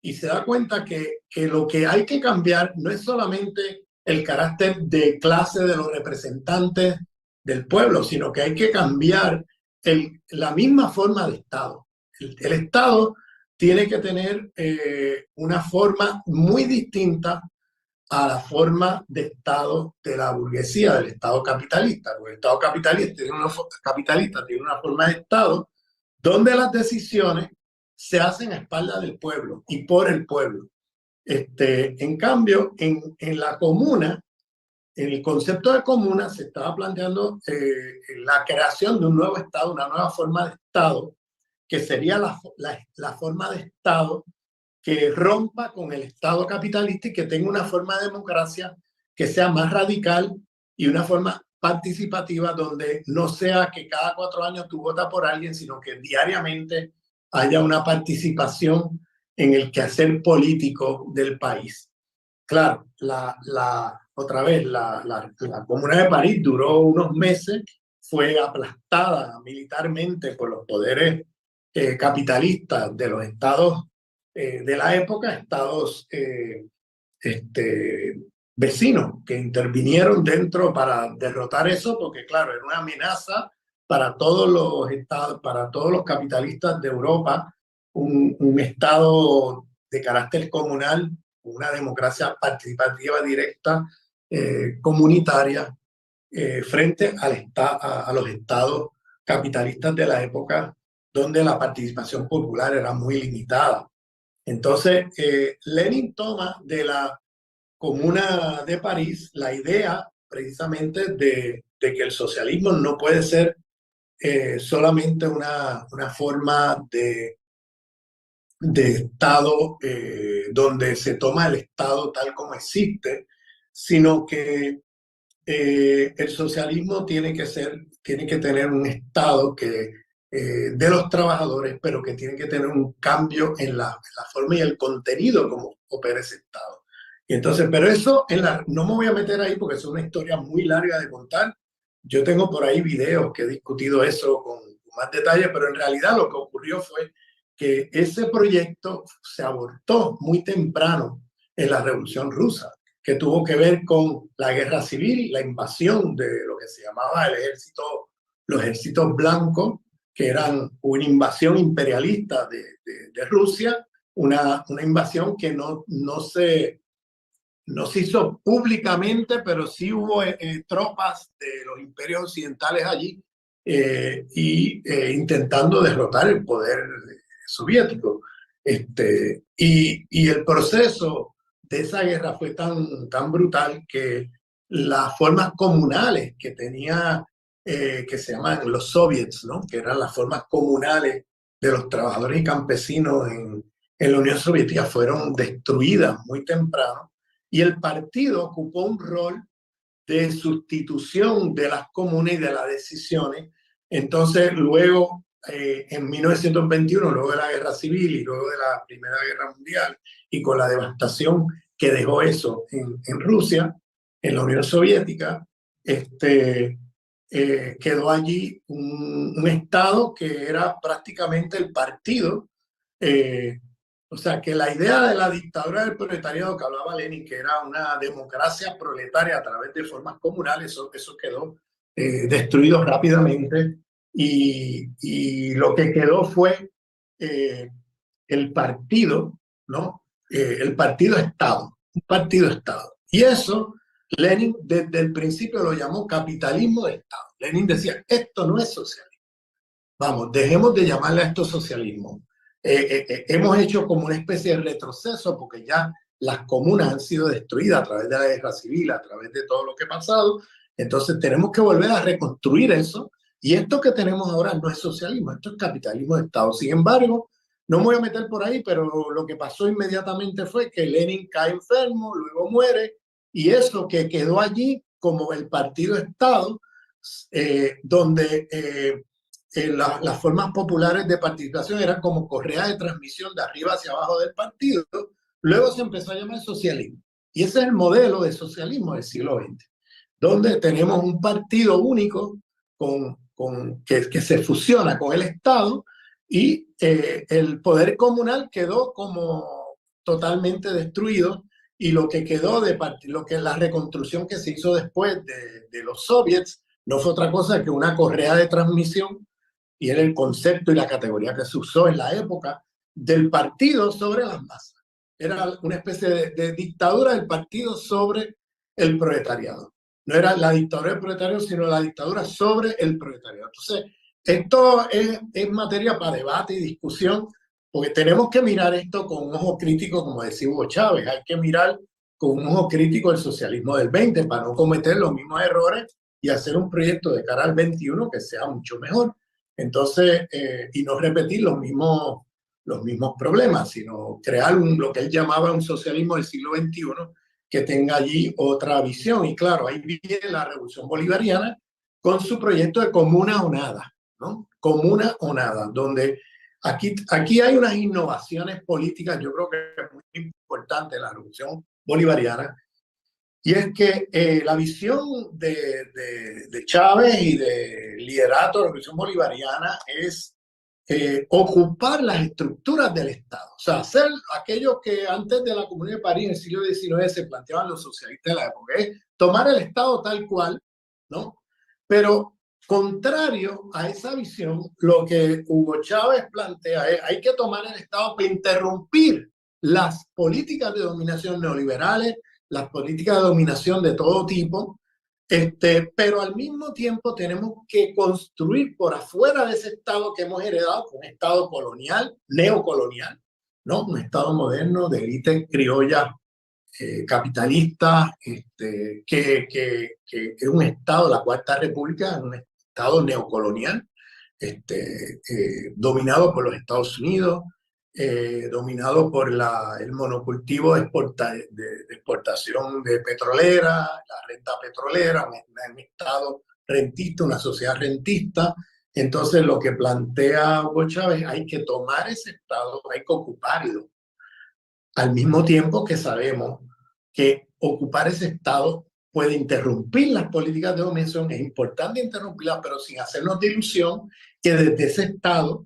y se da cuenta que lo que hay que cambiar no es solamente el carácter de clase de los representantes del pueblo, sino que hay que cambiar la misma forma de Estado. El Estado tiene que tener una forma muy distinta a la forma de Estado de la burguesía, del Estado capitalista. Porque el Estado capitalista tiene una forma de Estado donde las decisiones se hacen a espaldas del pueblo y por el pueblo. En cambio, en la comuna, en el concepto de comuna, se estaba planteando la creación de un nuevo Estado, una nueva forma de Estado, que sería la forma de Estado que rompa con el Estado capitalista y que tenga una forma de democracia que sea más radical y una forma participativa donde no sea que cada 4 años tú votas por alguien, sino que diariamente haya una participación en el quehacer político del país. Claro, otra vez, la Comuna de París duró unos meses, fue aplastada militarmente por los poderes capitalistas de los estados de la época, estados vecinos que intervinieron dentro para derrotar eso, porque claro, era una amenaza para todos los estados, para todos los capitalistas de Europa, un estado de carácter comunal, una democracia participativa directa, comunitaria, frente a los estados capitalistas de la época, donde la participación popular era muy limitada. Entonces, Lenin toma de la Comuna de París la idea precisamente de que el socialismo no puede ser solamente una forma de Estado donde se toma el Estado tal como existe, sino que el socialismo tiene que tener un Estado de los trabajadores, pero que tiene que tener un cambio en la forma y el contenido como opera ese Estado. Y entonces, pero eso no me voy a meter ahí porque es una historia muy larga de contar. Yo tengo por ahí videos que he discutido eso con más detalle, pero en realidad lo que ocurrió fue que ese proyecto se abortó muy temprano en la Revolución Rusa, que tuvo que ver con la guerra civil, la invasión de lo que se llamaba los ejércitos blancos, que eran una invasión imperialista de Rusia, una invasión que no se hizo públicamente, pero sí hubo tropas de los imperios occidentales allí intentando derrotar el poder soviético. Y el proceso de esa guerra fue tan brutal que las formas comunales que tenía, que se llaman los soviets, ¿no? Que eran las formas comunales de los trabajadores y campesinos en la Unión Soviética, fueron destruidas muy temprano, y el partido ocupó un rol de sustitución de las comunas y de las decisiones. Entonces, luego, en 1921, luego de la Guerra Civil y luego de la Primera Guerra Mundial, y con la devastación que dejó eso en Rusia, en la Unión Soviética, quedó allí un Estado que era prácticamente el partido. O sea, que la idea de la dictadura del proletariado que hablaba Lenin, que era una democracia proletaria a través de formas comunales, eso quedó destruido rápidamente, y lo que quedó fue eh, el partido, ¿no? El partido Estado, un partido Estado. Y eso Lenin desde el principio lo llamó capitalismo de Estado. Lenin decía, esto no es socialismo. Vamos, dejemos de llamarle a esto socialismo. Hemos hecho como una especie de retroceso porque ya las comunas han sido destruidas a través de la guerra civil, a través de todo lo que ha pasado. Entonces tenemos que volver a reconstruir eso. Y esto que tenemos ahora no es socialismo, esto es capitalismo de Estado. Sin embargo, no me voy a meter por ahí, pero lo que pasó inmediatamente fue que Lenin cae enfermo, luego muere, y eso que quedó allí como el partido Estado, donde las formas populares de participación eran como correa de transmisión de arriba hacia abajo del partido. Luego se empezó a llamar socialismo. Y ese es el modelo de socialismo del siglo XX, donde tenemos un partido único que se fusiona con el Estado, y el poder comunal quedó como totalmente destruido, y lo que quedó la reconstrucción que se hizo después de los soviets no fue otra cosa que una correa de transmisión, y era el concepto y la categoría que se usó en la época, del partido sobre las masas. Era una especie de dictadura del partido sobre el proletariado. No era la dictadura del proletariado, sino la dictadura sobre el proletariado. Entonces, esto es materia para debate y discusión, porque tenemos que mirar esto con un ojo crítico, como decía Hugo Chávez. Hay que mirar con un ojo crítico el socialismo del 20 para no cometer los mismos errores y hacer un proyecto de cara al 21 que sea mucho mejor. Entonces, y no repetir los mismos problemas, sino crear lo que él llamaba un socialismo del siglo XXI que tenga allí otra visión. Y claro, ahí viene la revolución bolivariana con su proyecto de comuna o nada, ¿no? Comuna o nada, donde aquí hay unas innovaciones políticas, yo creo que es muy importante la revolución bolivariana, y es que la visión de Chávez y de liderato de la revolución bolivariana es ocupar las estructuras del Estado. O sea, hacer aquello que antes de la Comuna de París en el siglo XIX se planteaban los socialistas de la época, es tomar el Estado tal cual, ¿no? Pero contrario a esa visión, lo que Hugo Chávez plantea es hay que tomar el Estado para interrumpir las políticas de dominación neoliberales, las políticas de dominación de todo tipo, pero al mismo tiempo tenemos que construir por afuera de ese Estado que hemos heredado, un Estado colonial, neocolonial, ¿no? Un Estado moderno de élite criolla, capitalista, que es un Estado, la Cuarta República, un Estado neocolonial, dominado por los Estados Unidos, dominado por el monocultivo de exportación de petrolera, la renta petrolera, un Estado rentista, una sociedad rentista. Entonces, lo que plantea Hugo Chávez, hay que tomar ese Estado, hay que ocuparlo. Al mismo tiempo que sabemos que ocupar ese Estado puede interrumpir las políticas de dominación, es importante interrumpirlas, pero sin hacernos de ilusión que desde ese Estado,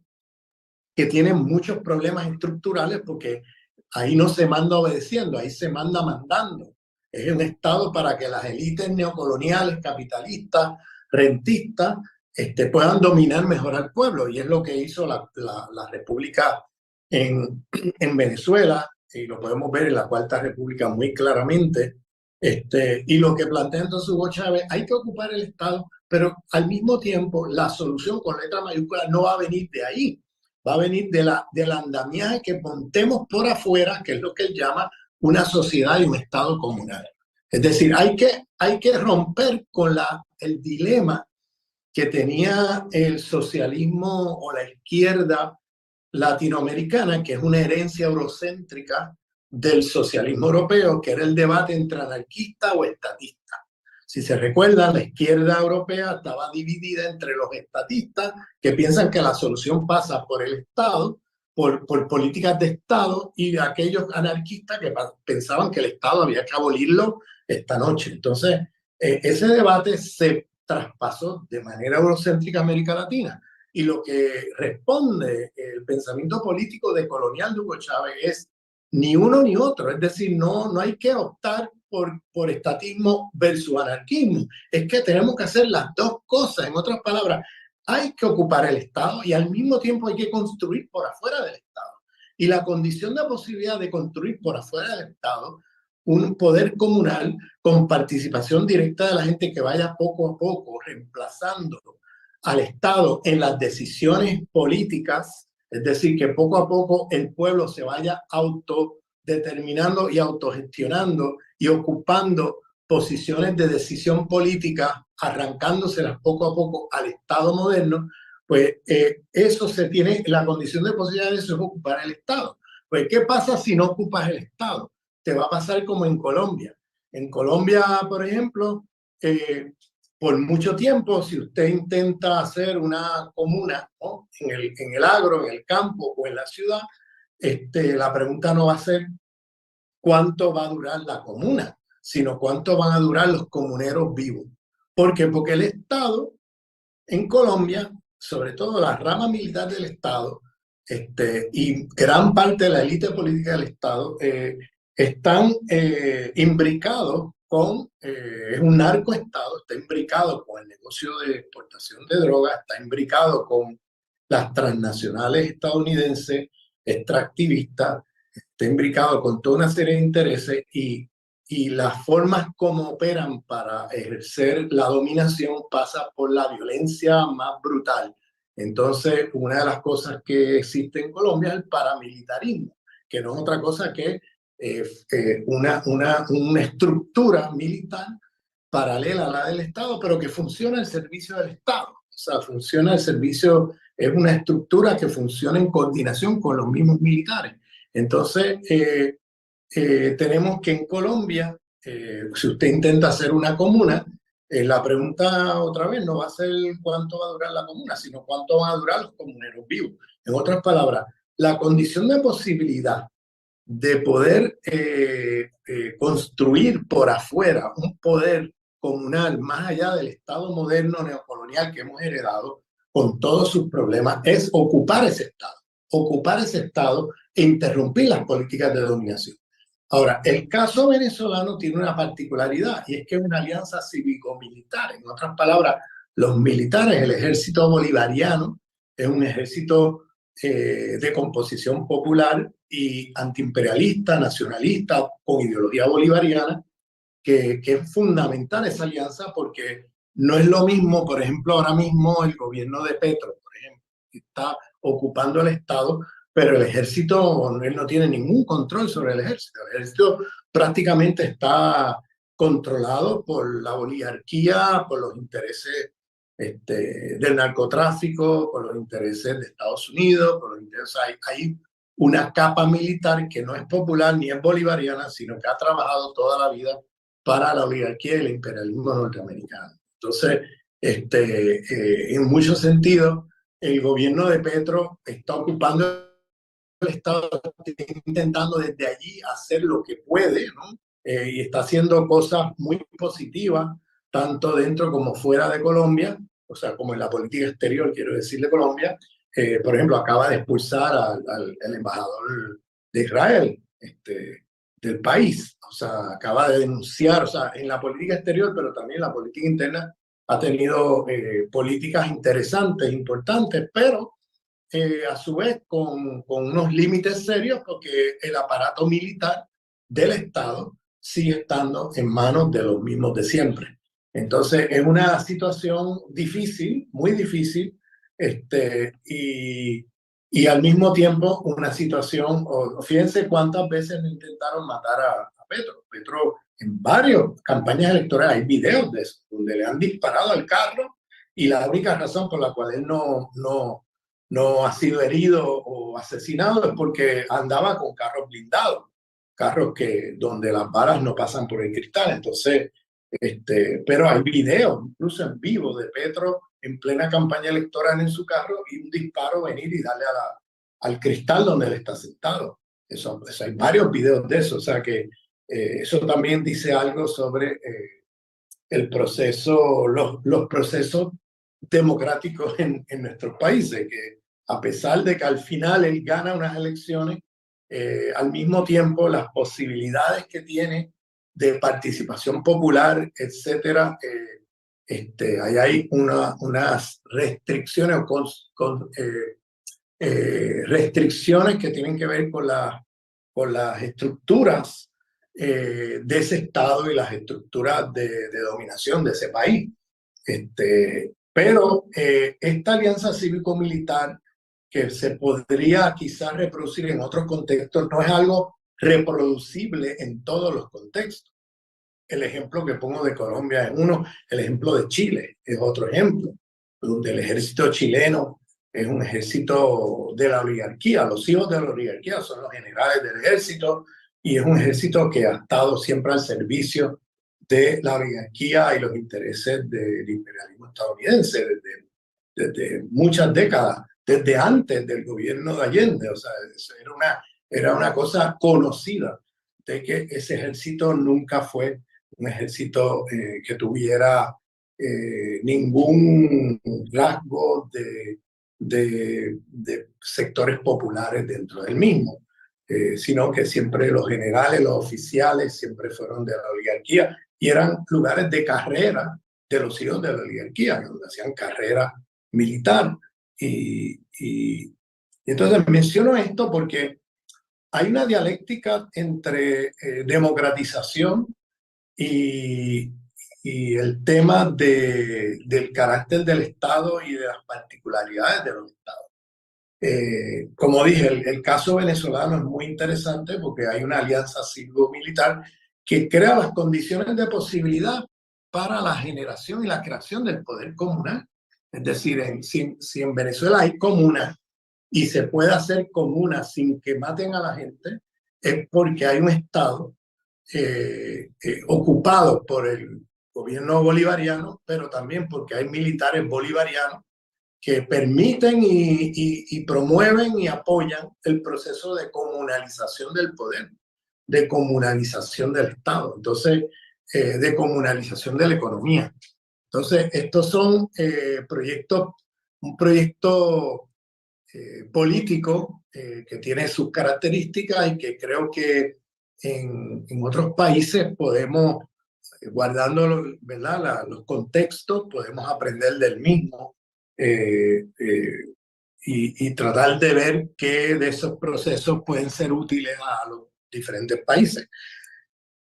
que tiene muchos problemas estructurales, porque ahí no se manda obedeciendo, ahí se manda mandando. Es un Estado para que las élites neocoloniales, capitalistas, rentistas, puedan dominar mejor al pueblo. Y es lo que hizo la República en Venezuela, y lo podemos ver en la Cuarta República muy claramente. Y lo que plantea entonces Hugo Chávez, hay que ocupar el Estado, pero al mismo tiempo la solución con letra mayúscula no va a venir de ahí, va a venir del andamiaje que montemos por afuera, que es lo que él llama una sociedad y un Estado comunal. Es decir, hay que romper con el dilema que tenía el socialismo o la izquierda latinoamericana, que es una herencia eurocéntrica del socialismo europeo, que era el debate entre anarquista o estatista. Si se recuerdan, la izquierda europea estaba dividida entre los estatistas, que piensan que la solución pasa por el Estado, por políticas de Estado, y aquellos anarquistas que pensaban que el Estado había que abolirlo esta noche. Entonces, ese debate se traspasó de manera eurocéntrica a América Latina. Y lo que responde el pensamiento político decolonial de Hugo Chávez es ni uno ni otro. Es decir, no hay que optar por estatismo versus anarquismo. Es que tenemos que hacer las dos cosas. En otras palabras, hay que ocupar el Estado y al mismo tiempo hay que construir por afuera del Estado. Y la condición de posibilidad de construir por afuera del Estado un poder comunal con participación directa de la gente que vaya poco a poco reemplazando al Estado en las decisiones políticas, es decir, que poco a poco el pueblo se vaya autodeterminando y autogestionando y ocupando posiciones de decisión política, arrancándoselas poco a poco al Estado moderno, pues eso se tiene, la condición de posibilidad de eso es ocupar el Estado. Pues, ¿qué pasa si no ocupas el Estado? Te va a pasar como en Colombia. En Colombia, por ejemplo, por mucho tiempo, si usted intenta hacer una comuna, ¿no?, en el agro, en el campo o en la ciudad, la pregunta no va a ser cuánto va a durar la comuna, sino cuánto van a durar los comuneros vivos. ¿Por qué? Porque el Estado en Colombia, sobre todo la rama militar del Estado, y gran parte de la élite política del Estado, están imbricados con, es un narcoestado, está imbricado con el negocio de exportación de drogas, está imbricado con las transnacionales estadounidenses extractivistas, está imbricado con toda una serie de intereses y las formas como operan para ejercer la dominación pasa por la violencia más brutal. Entonces, una de las cosas que existe en Colombia es el paramilitarismo, que no es otra cosa que una estructura militar paralela a la del Estado, pero que funciona al servicio del Estado. O sea, funciona al servicio, es una estructura que funciona en coordinación con los mismos militares. Entonces, tenemos que en Colombia, si usted intenta hacer una comuna, la pregunta otra vez no va a ser cuánto va a durar la comuna, sino cuánto van a durar los comuneros vivos. En otras palabras, la condición de posibilidad de poder construir por afuera un poder comunal más allá del Estado moderno neocolonial que hemos heredado con todos sus problemas es ocupar ese Estado e interrumpir las políticas de dominación. Ahora, el caso venezolano tiene una particularidad y es que es una alianza cívico-militar. En otras palabras, los militares, el ejército bolivariano, es un ejército de composición popular y antiimperialista, nacionalista, con ideología bolivariana, que es fundamental esa alianza porque no es lo mismo, por ejemplo, ahora mismo el gobierno de Petro, por ejemplo, que está ocupando el Estado, pero el ejército, él no tiene ningún control sobre el ejército. El ejército prácticamente está controlado por la oligarquía, por los intereses del narcotráfico, por los intereses de Estados Unidos, por los intereses, hay una capa militar que no es popular ni es bolivariana, sino que ha trabajado toda la vida para la oligarquía y el imperialismo norteamericano. Entonces, en muchos sentidos, el gobierno de Petro está ocupando el Estado, está intentando desde allí hacer lo que puede, ¿no? Y está haciendo cosas muy positivas, tanto dentro como fuera de Colombia, o sea, como en la política exterior, quiero decir, de Colombia. Por ejemplo, acaba de expulsar al embajador de Israel del país, o sea, acaba de denunciar, o sea, en la política exterior, pero también en la política interna, ha tenido políticas interesantes, importantes, pero a su vez con unos límites serios, porque el aparato militar del Estado sigue estando en manos de los mismos de siempre. Entonces es una situación difícil, muy difícil, y al mismo tiempo una situación, fíjense cuántas veces intentaron matar a Petro. Petro en varias campañas electorales, hay videos de eso, donde le han disparado al carro y la única razón por la cual él no ha sido herido o asesinado es porque andaba con carros blindados, carros donde las balas no pasan por el cristal. Entonces, pero hay videos, incluso en vivo, de Petro en plena campaña electoral en su carro y un disparo venir y darle al cristal donde él está sentado. Eso hay varios videos de eso, o sea que eso también dice algo sobre el proceso, los procesos democráticos en nuestros países, que a pesar de que al final él gana unas elecciones, al mismo tiempo las posibilidades que tiene de participación popular, etcétera, ahí hay unas restricciones restricciones que tienen que ver con las estructuras de ese Estado y las estructuras de dominación de ese país. Pero esta alianza cívico-militar que se podría quizás reproducir en otros contextos no es algo reproducible en todos los contextos. El ejemplo que pongo de Colombia es uno, el ejemplo de Chile es otro ejemplo, donde el ejército chileno es un ejército de la oligarquía, los hijos de la oligarquía son los generales del ejército y es un ejército que ha estado siempre al servicio de la oligarquía y los intereses del imperialismo estadounidense desde muchas décadas, desde antes del gobierno de Allende. O sea, era una cosa conocida de que ese ejército nunca fue un ejército que tuviera ningún rasgo de sectores populares dentro del mismo, sino que siempre los generales, los oficiales, siempre fueron de la oligarquía y eran lugares de carrera de los hijos de la oligarquía, donde hacían carrera militar. Y entonces menciono esto porque hay una dialéctica entre democratización y el tema del carácter del Estado y de las particularidades de los Estados. Como dije, el caso venezolano es muy interesante porque hay una alianza cívico-militar que crea las condiciones de posibilidad para la generación y la creación del poder comunal. Es decir, si en Venezuela hay comunas y se puede hacer comunas sin que maten a la gente, es porque hay un Estado ocupado por el gobierno bolivariano, pero también porque hay militares bolivarianos que permiten y promueven y apoyan el proceso de comunalización del poder, de comunalización del Estado, entonces, de comunalización de la economía. Entonces, estos son un proyecto político que tiene sus características y que creo que en otros países podemos, guardando, ¿verdad?, los contextos, podemos aprender del mismo y tratar de ver qué de esos procesos pueden ser útiles a los diferentes países,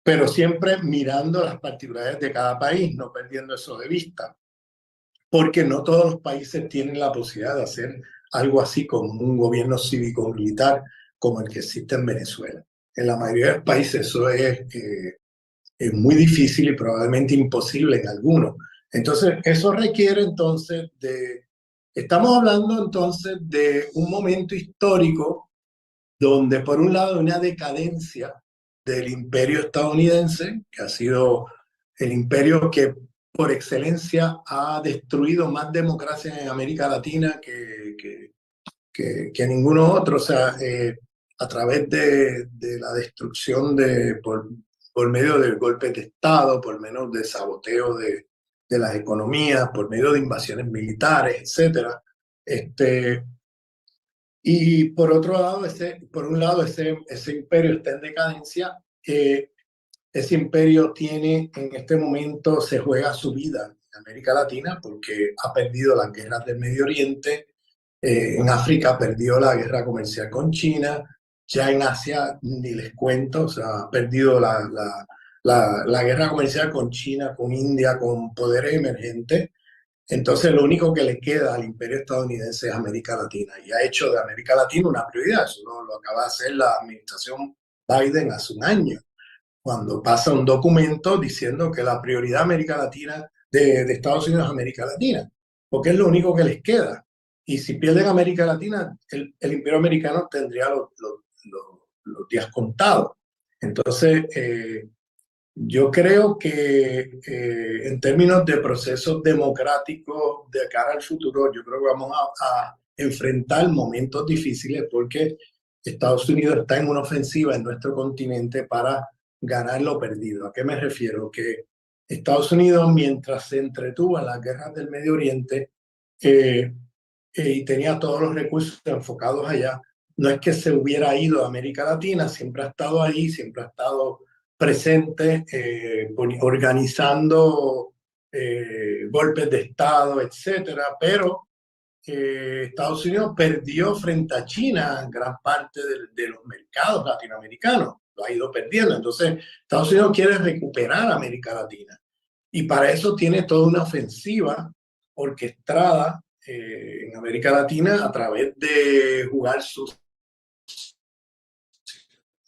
pero siempre mirando las particularidades de cada país, no perdiendo eso de vista, porque no todos los países tienen la posibilidad de hacer algo así como un gobierno cívico-militar como el que existe en Venezuela. En la mayoría de los países eso es muy difícil y probablemente imposible en algunos. Entonces, eso requiere entonces de... Estamos hablando entonces de un momento histórico donde por un lado una decadencia del imperio estadounidense, que ha sido el imperio que por excelencia ha destruido más democracia en América Latina que ninguno otro, o sea, a través de la destrucción por medio de golpes de Estado, por menos de saboteo de las economías, por medio de invasiones militares, etcétera. Y por otro lado, por un lado, ese imperio está en decadencia. Ese imperio tiene en este momento, se juega su vida en América Latina porque ha perdido las guerras del Medio Oriente, en África perdió la guerra comercial con China, ya en Asia ni les cuento, o sea, ha perdido la guerra comercial con China, con India, con poderes emergentes. Entonces, lo único que le queda al imperio estadounidense es América Latina y ha hecho de América Latina una prioridad. Eso lo acaba de hacer la administración Biden hace un año, cuando pasa un documento diciendo que la prioridad de América Latina, de Estados Unidos es América Latina, porque es lo único que les queda. Y si pierden América Latina, el imperio americano tendría los días contados. Entonces, yo creo que en términos de procesos democráticos de cara al futuro, yo creo que vamos a enfrentar momentos difíciles porque Estados Unidos está en una ofensiva en nuestro continente para ganar lo perdido. ¿A qué me refiero? Que Estados Unidos, mientras se entretuvo en las guerras del Medio Oriente eh, y tenía todos los recursos enfocados allá, no es que se hubiera ido a América Latina, siempre ha estado ahí, siempre ha estado presente, organizando golpes de Estado, etcétera, pero Estados Unidos perdió frente a China gran parte de los mercados latinoamericanos, lo ha ido perdiendo. Entonces, Estados Unidos quiere recuperar América Latina y para eso tiene toda una ofensiva orquestada en América Latina a través de jugar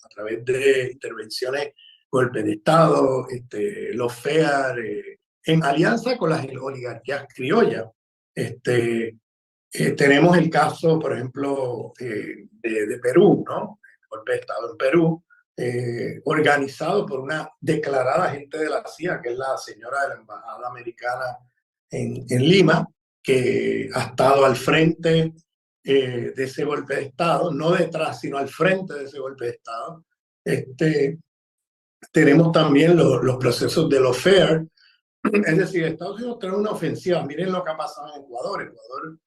a través de intervenciones, golpes de Estado, los FEAR, en alianza con las oligarquías criollas. Tenemos el caso, por ejemplo, de Perú, ¿no? El golpe de Estado en Perú, organizado por una declarada agente de la CIA, que es la señora de la Embajada Americana en Lima, que ha estado al frente de ese golpe de Estado, no detrás, sino al frente de ese golpe de Estado. Tenemos también los procesos de los FAIR, es decir, Estados Unidos trae una ofensiva. Miren lo que ha pasado en Ecuador. Ecuador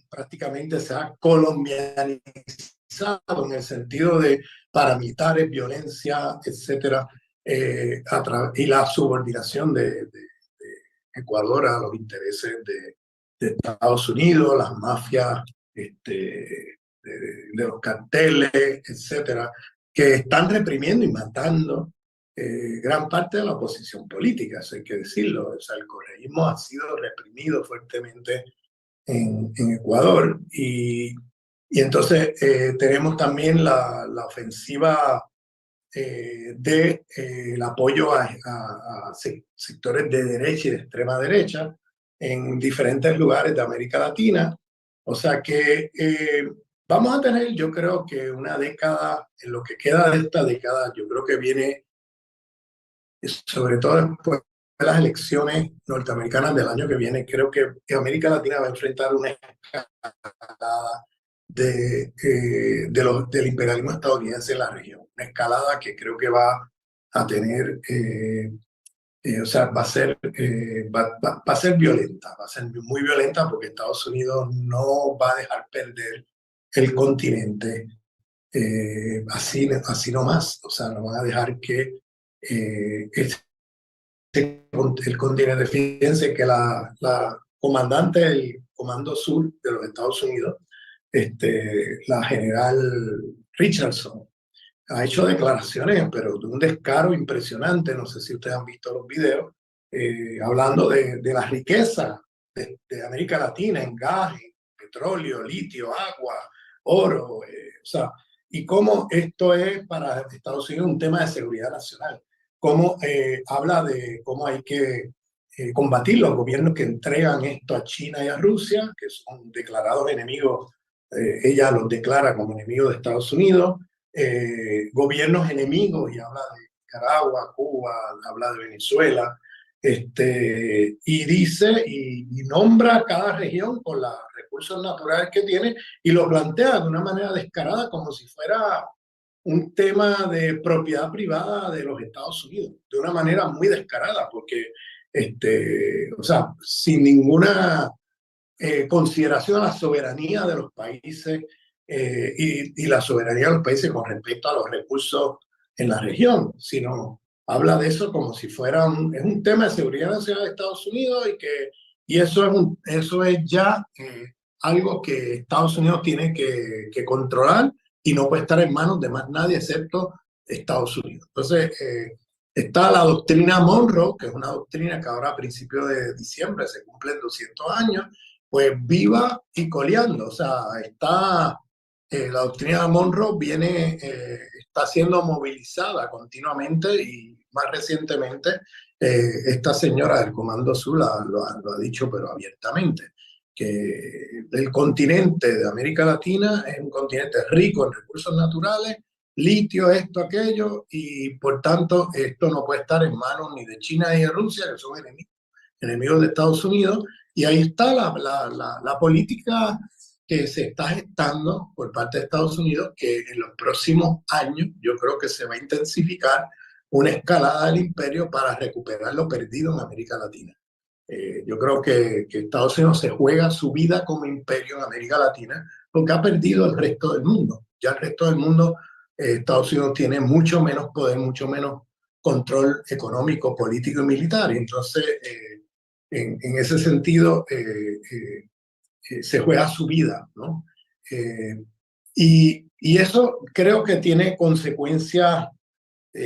prácticamente se ha colombianizado en el sentido de paramilitares, violencia, etcétera, y la subordinación de Ecuador a los intereses de Estados Unidos, las mafias, de los carteles, etcétera, que están reprimiendo y matando gran parte de la oposición política, eso hay que decirlo. O sea, el correísmo ha sido reprimido fuertemente en Ecuador. Y entonces tenemos también la ofensiva del apoyo a sectores de derecha y de extrema derecha en diferentes lugares de América Latina. O sea que vamos a tener, yo creo que una década, en lo que queda de esta década, yo creo que viene, sobre todo después de las elecciones norteamericanas del año que viene, creo que América Latina va a enfrentar una escalada del imperialismo estadounidense en la región. Una escalada que creo que va a tener, o sea, va a ser violenta, va a ser muy violenta porque Estados Unidos no va a dejar perder el continente así nomás. O sea, no van a dejar que el continente. Fíjense que la comandante del Comando Sur de los Estados Unidos, la general Richardson, ha hecho declaraciones, pero de un descaro impresionante. No sé si ustedes han visto los videos, hablando de la riqueza de América Latina en gas, en petróleo, litio, agua, oro, o sea, y cómo esto es para Estados Unidos un tema de seguridad nacional. Cómo habla de cómo hay que combatir los gobiernos que entregan esto a China y a Rusia, que son declarados enemigos. Ella los declara como enemigos de Estados Unidos, gobiernos enemigos, y habla de Nicaragua, Cuba, habla de Venezuela, y dice y nombra cada región con los recursos naturales que tiene y lo plantea de una manera descarada como si fuera un tema de propiedad privada de los Estados Unidos, de una manera muy descarada, porque, o sea, sin ninguna consideración a la soberanía de los países y la soberanía de los países con respecto a los recursos en la región, sino habla de eso como si fuera es un tema de seguridad nacional de Estados Unidos y eso es ya algo que Estados Unidos tiene que controlar y no puede estar en manos de más nadie excepto Estados Unidos. Entonces, está la doctrina Monroe, que es una doctrina que ahora a principios de diciembre se cumplen 200 años, pues viva y coleando. O sea, la doctrina Monroe está siendo movilizada continuamente y más recientemente esta señora del Comando Sur lo ha dicho, pero abiertamente, que el continente de América Latina es un continente rico en recursos naturales, litio, esto, aquello, y por tanto esto no puede estar en manos ni de China ni de Rusia, que son enemigos de Estados Unidos, y ahí está la política que se está gestando por parte de Estados Unidos, que en los próximos años yo creo que se va a intensificar una escalada del imperio para recuperar lo perdido en América Latina. Yo creo que Estados Unidos se juega su vida como imperio en América Latina porque ha perdido el resto del mundo. Ya el resto del mundo, Estados Unidos tiene mucho menos poder, mucho menos control económico, político y militar. Y entonces, en ese sentido, se juega su vida, ¿no? Y eso creo que tiene consecuencias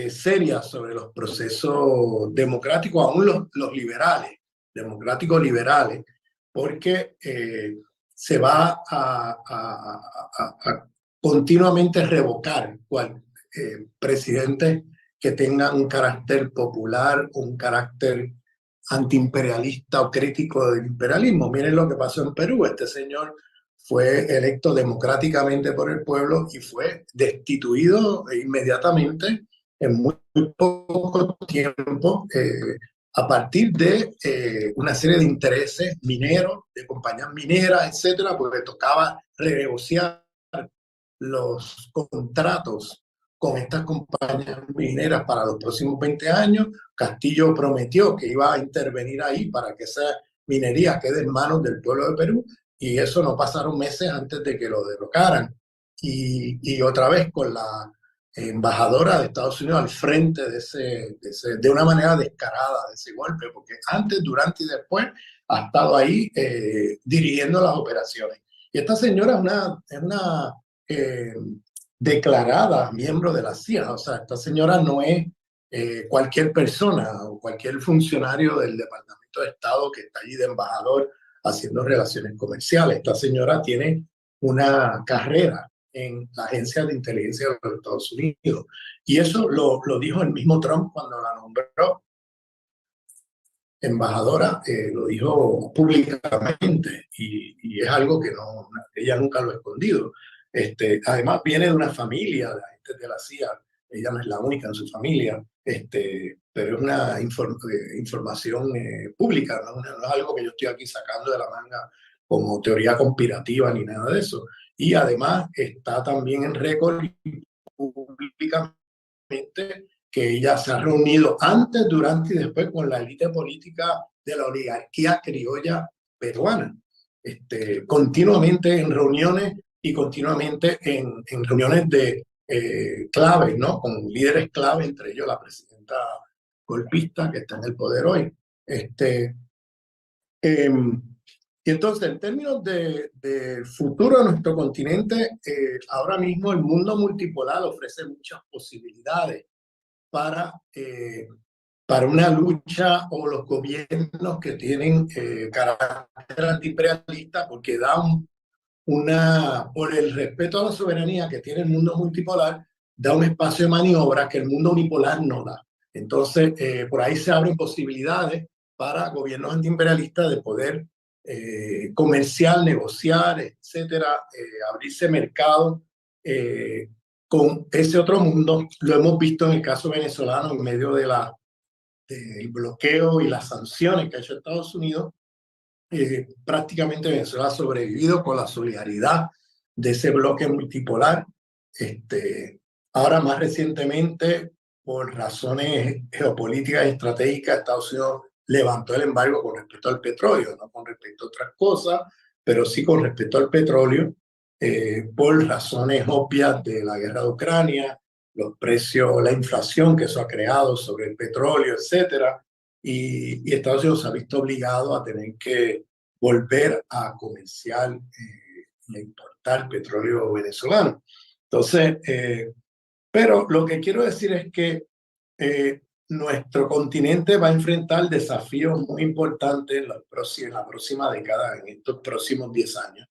serias sobre los procesos democráticos, aún los liberales, democráticos liberales, porque se va a continuamente revocar presidentes que tengan un carácter popular, un carácter antiimperialista o crítico del imperialismo. Miren lo que pasó en Perú. Este señor fue electo democráticamente por el pueblo y fue destituido inmediatamente en muy poco tiempo a partir de una serie de intereses mineros, de compañías mineras, etcétera, porque tocaba renegociar los contratos con estas compañías mineras para los próximos 20 años. Castillo prometió que iba a intervenir ahí para que esa minería quede en manos del pueblo de Perú, y eso no pasaron meses antes de que lo derrocaran. Y otra vez con la embajadora de Estados Unidos al frente de una manera descarada de ese golpe, porque antes, durante y después ha estado ahí dirigiendo las operaciones. Y esta señora es una declarada miembro de la CIA. O sea, esta señora no es cualquier persona o cualquier funcionario del Departamento de Estado que está allí de embajador haciendo relaciones comerciales. Esta señora tiene una carrera en la Agencia de Inteligencia de los Estados Unidos. Y eso lo dijo el mismo Trump cuando la nombró embajadora, lo dijo públicamente, y es algo que ella nunca lo ha escondido. Además viene de una familia de agentes de la CIA, ella no es la única en su familia, pero es una información pública, no es algo que yo estoy aquí sacando de la manga como teoría conspirativa ni nada de eso. Y además está también en récord públicamente que ella se ha reunido antes, durante y después con la élite política de la oligarquía criolla peruana, continuamente en reuniones y continuamente en reuniones de claves, ¿no? Con líderes clave, entre ellos la presidenta golpista que está en el poder hoy. Y entonces, en términos del futuro de nuestro continente, ahora mismo el mundo multipolar ofrece muchas posibilidades para una lucha, o los gobiernos que tienen carácter antiimperialista, porque da por el respeto a la soberanía que tiene el mundo multipolar, da un espacio de maniobra que el mundo unipolar no da. Entonces, por ahí se abren posibilidades para gobiernos antiimperialistas de poder comercial, negociar, etcétera, abrirse mercado con ese otro mundo. Lo hemos visto en el caso venezolano en medio del bloqueo y las sanciones que ha hecho Estados Unidos. Prácticamente Venezuela ha sobrevivido con la solidaridad de ese bloque multipolar. Ahora, más recientemente, por razones geopolíticas y estratégicas, Estados Unidos levantó el embargo con respecto al petróleo, no con respecto a otras cosas, pero sí con respecto al petróleo, por razones obvias de la guerra de Ucrania, los precios, la inflación que eso ha creado sobre el petróleo, etcétera. Y Estados Unidos se ha visto obligado a tener que volver a comerciar y a importar petróleo venezolano. Entonces, pero lo que quiero decir es que nuestro continente va a enfrentar desafíos muy importantes en la próxima década, en estos próximos 10 años,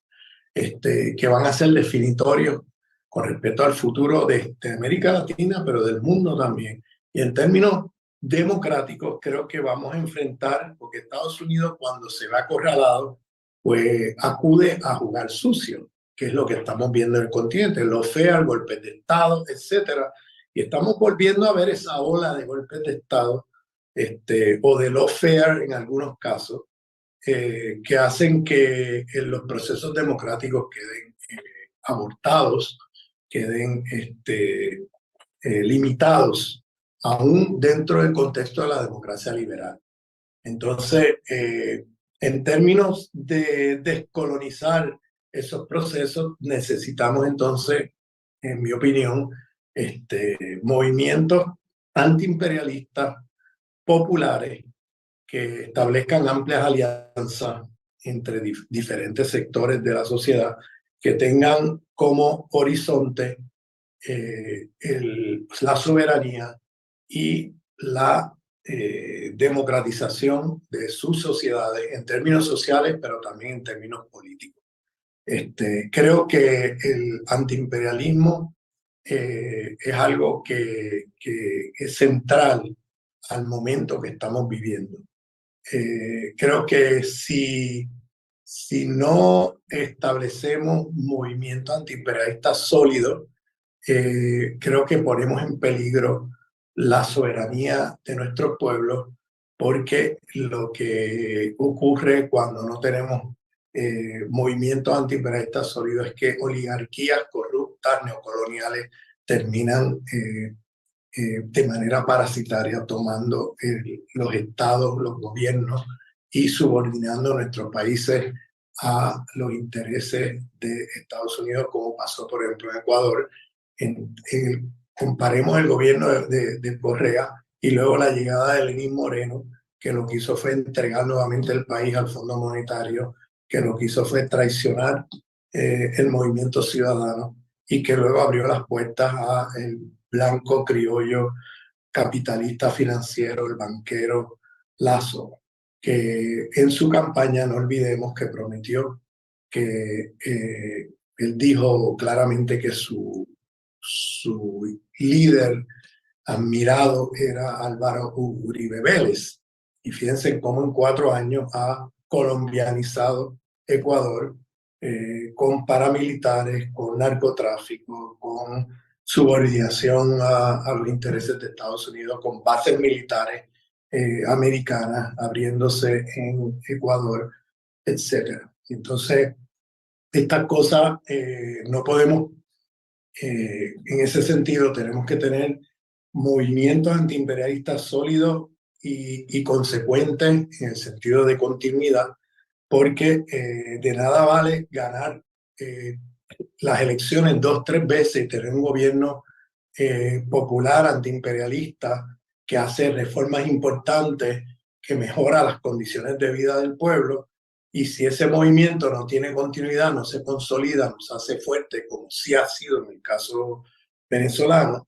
que van a ser definitorios con respecto al futuro de América Latina, pero del mundo también. Y en términos democráticos, creo que vamos a enfrentar, porque Estados Unidos, cuando se ve acorralado, pues acude a jugar sucio, que es lo que estamos viendo en el continente, los FEAR, golpes de Estado, etcétera. Y estamos volviendo a ver esa ola de golpes de Estado, o de lawfare en algunos casos, que hacen que los procesos democráticos queden abortados, queden limitados, aún dentro del contexto de la democracia liberal. Entonces, en términos de descolonizar esos procesos, necesitamos entonces, en mi opinión, movimientos antiimperialistas populares que establezcan amplias alianzas entre diferentes sectores de la sociedad, que tengan como horizonte la soberanía y la democratización de sus sociedades en términos sociales, pero también en términos políticos. Creo que el antiimperialismo es algo que es central al momento que estamos viviendo. Creo que si no establecemos movimientos antiimperialistas sólidos, creo que ponemos en peligro la soberanía de nuestros pueblos, porque lo que ocurre cuando no tenemos movimientos antiimperialistas sólidos es que oligarquías corruptas neocoloniales terminan de manera parasitaria tomando los estados, los gobiernos y subordinando nuestros países a los intereses de Estados Unidos, como pasó, por ejemplo, en Ecuador. Comparemos el gobierno de Correa y luego la llegada de Lenín Moreno, que lo que hizo fue entregar nuevamente el país al Fondo Monetario, que lo que hizo fue traicionar el movimiento ciudadano y que luego abrió las puertas al blanco criollo capitalista financiero, el banquero Lazo, que en su campaña, no olvidemos que prometió que él dijo claramente que su líder admirado era Álvaro Uribe Vélez. Y fíjense cómo en 4 años ha colombianizado Ecuador, con paramilitares, con narcotráfico, con subordinación a los intereses de Estados Unidos, con bases militares americanas abriéndose en Ecuador, etc. Entonces, estas cosas no podemos, en ese sentido, tenemos que tener movimientos antiimperialistas sólidos y consecuentes en el sentido de continuidad, porque de nada vale ganar las elecciones 2-3 veces y tener un gobierno popular, antiimperialista, que hace reformas importantes, que mejora las condiciones de vida del pueblo, y si ese movimiento no tiene continuidad, no se consolida, no se hace fuerte, como sí ha sido en el caso venezolano,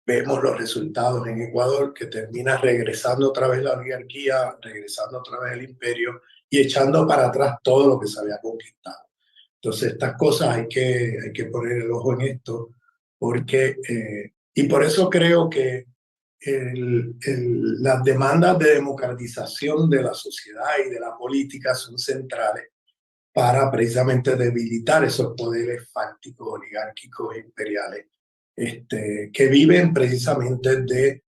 vemos los resultados en Ecuador, que termina regresando otra vez la oligarquía, regresando otra vez el imperio y echando para atrás todo lo que se había conquistado. Entonces, estas cosas hay que poner el ojo en esto, porque, y por eso creo que las demandas de democratización de la sociedad y de la política son centrales para precisamente debilitar esos poderes fácticos, oligárquicos e imperiales, que viven precisamente de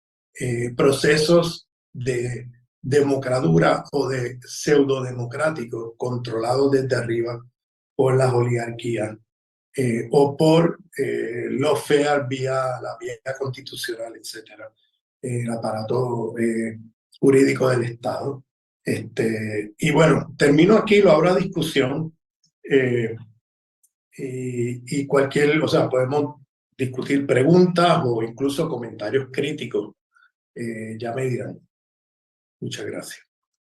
procesos de democratura o de pseudodemocráticos controlados desde arriba por las oligarquías o por los FEAR vía la vía constitucional, etcétera, el aparato jurídico del Estado. Y bueno, termino aquí, lo abro a discusión y cualquier, o sea, podemos discutir preguntas o incluso comentarios críticos, ya me dirán. Muchas gracias.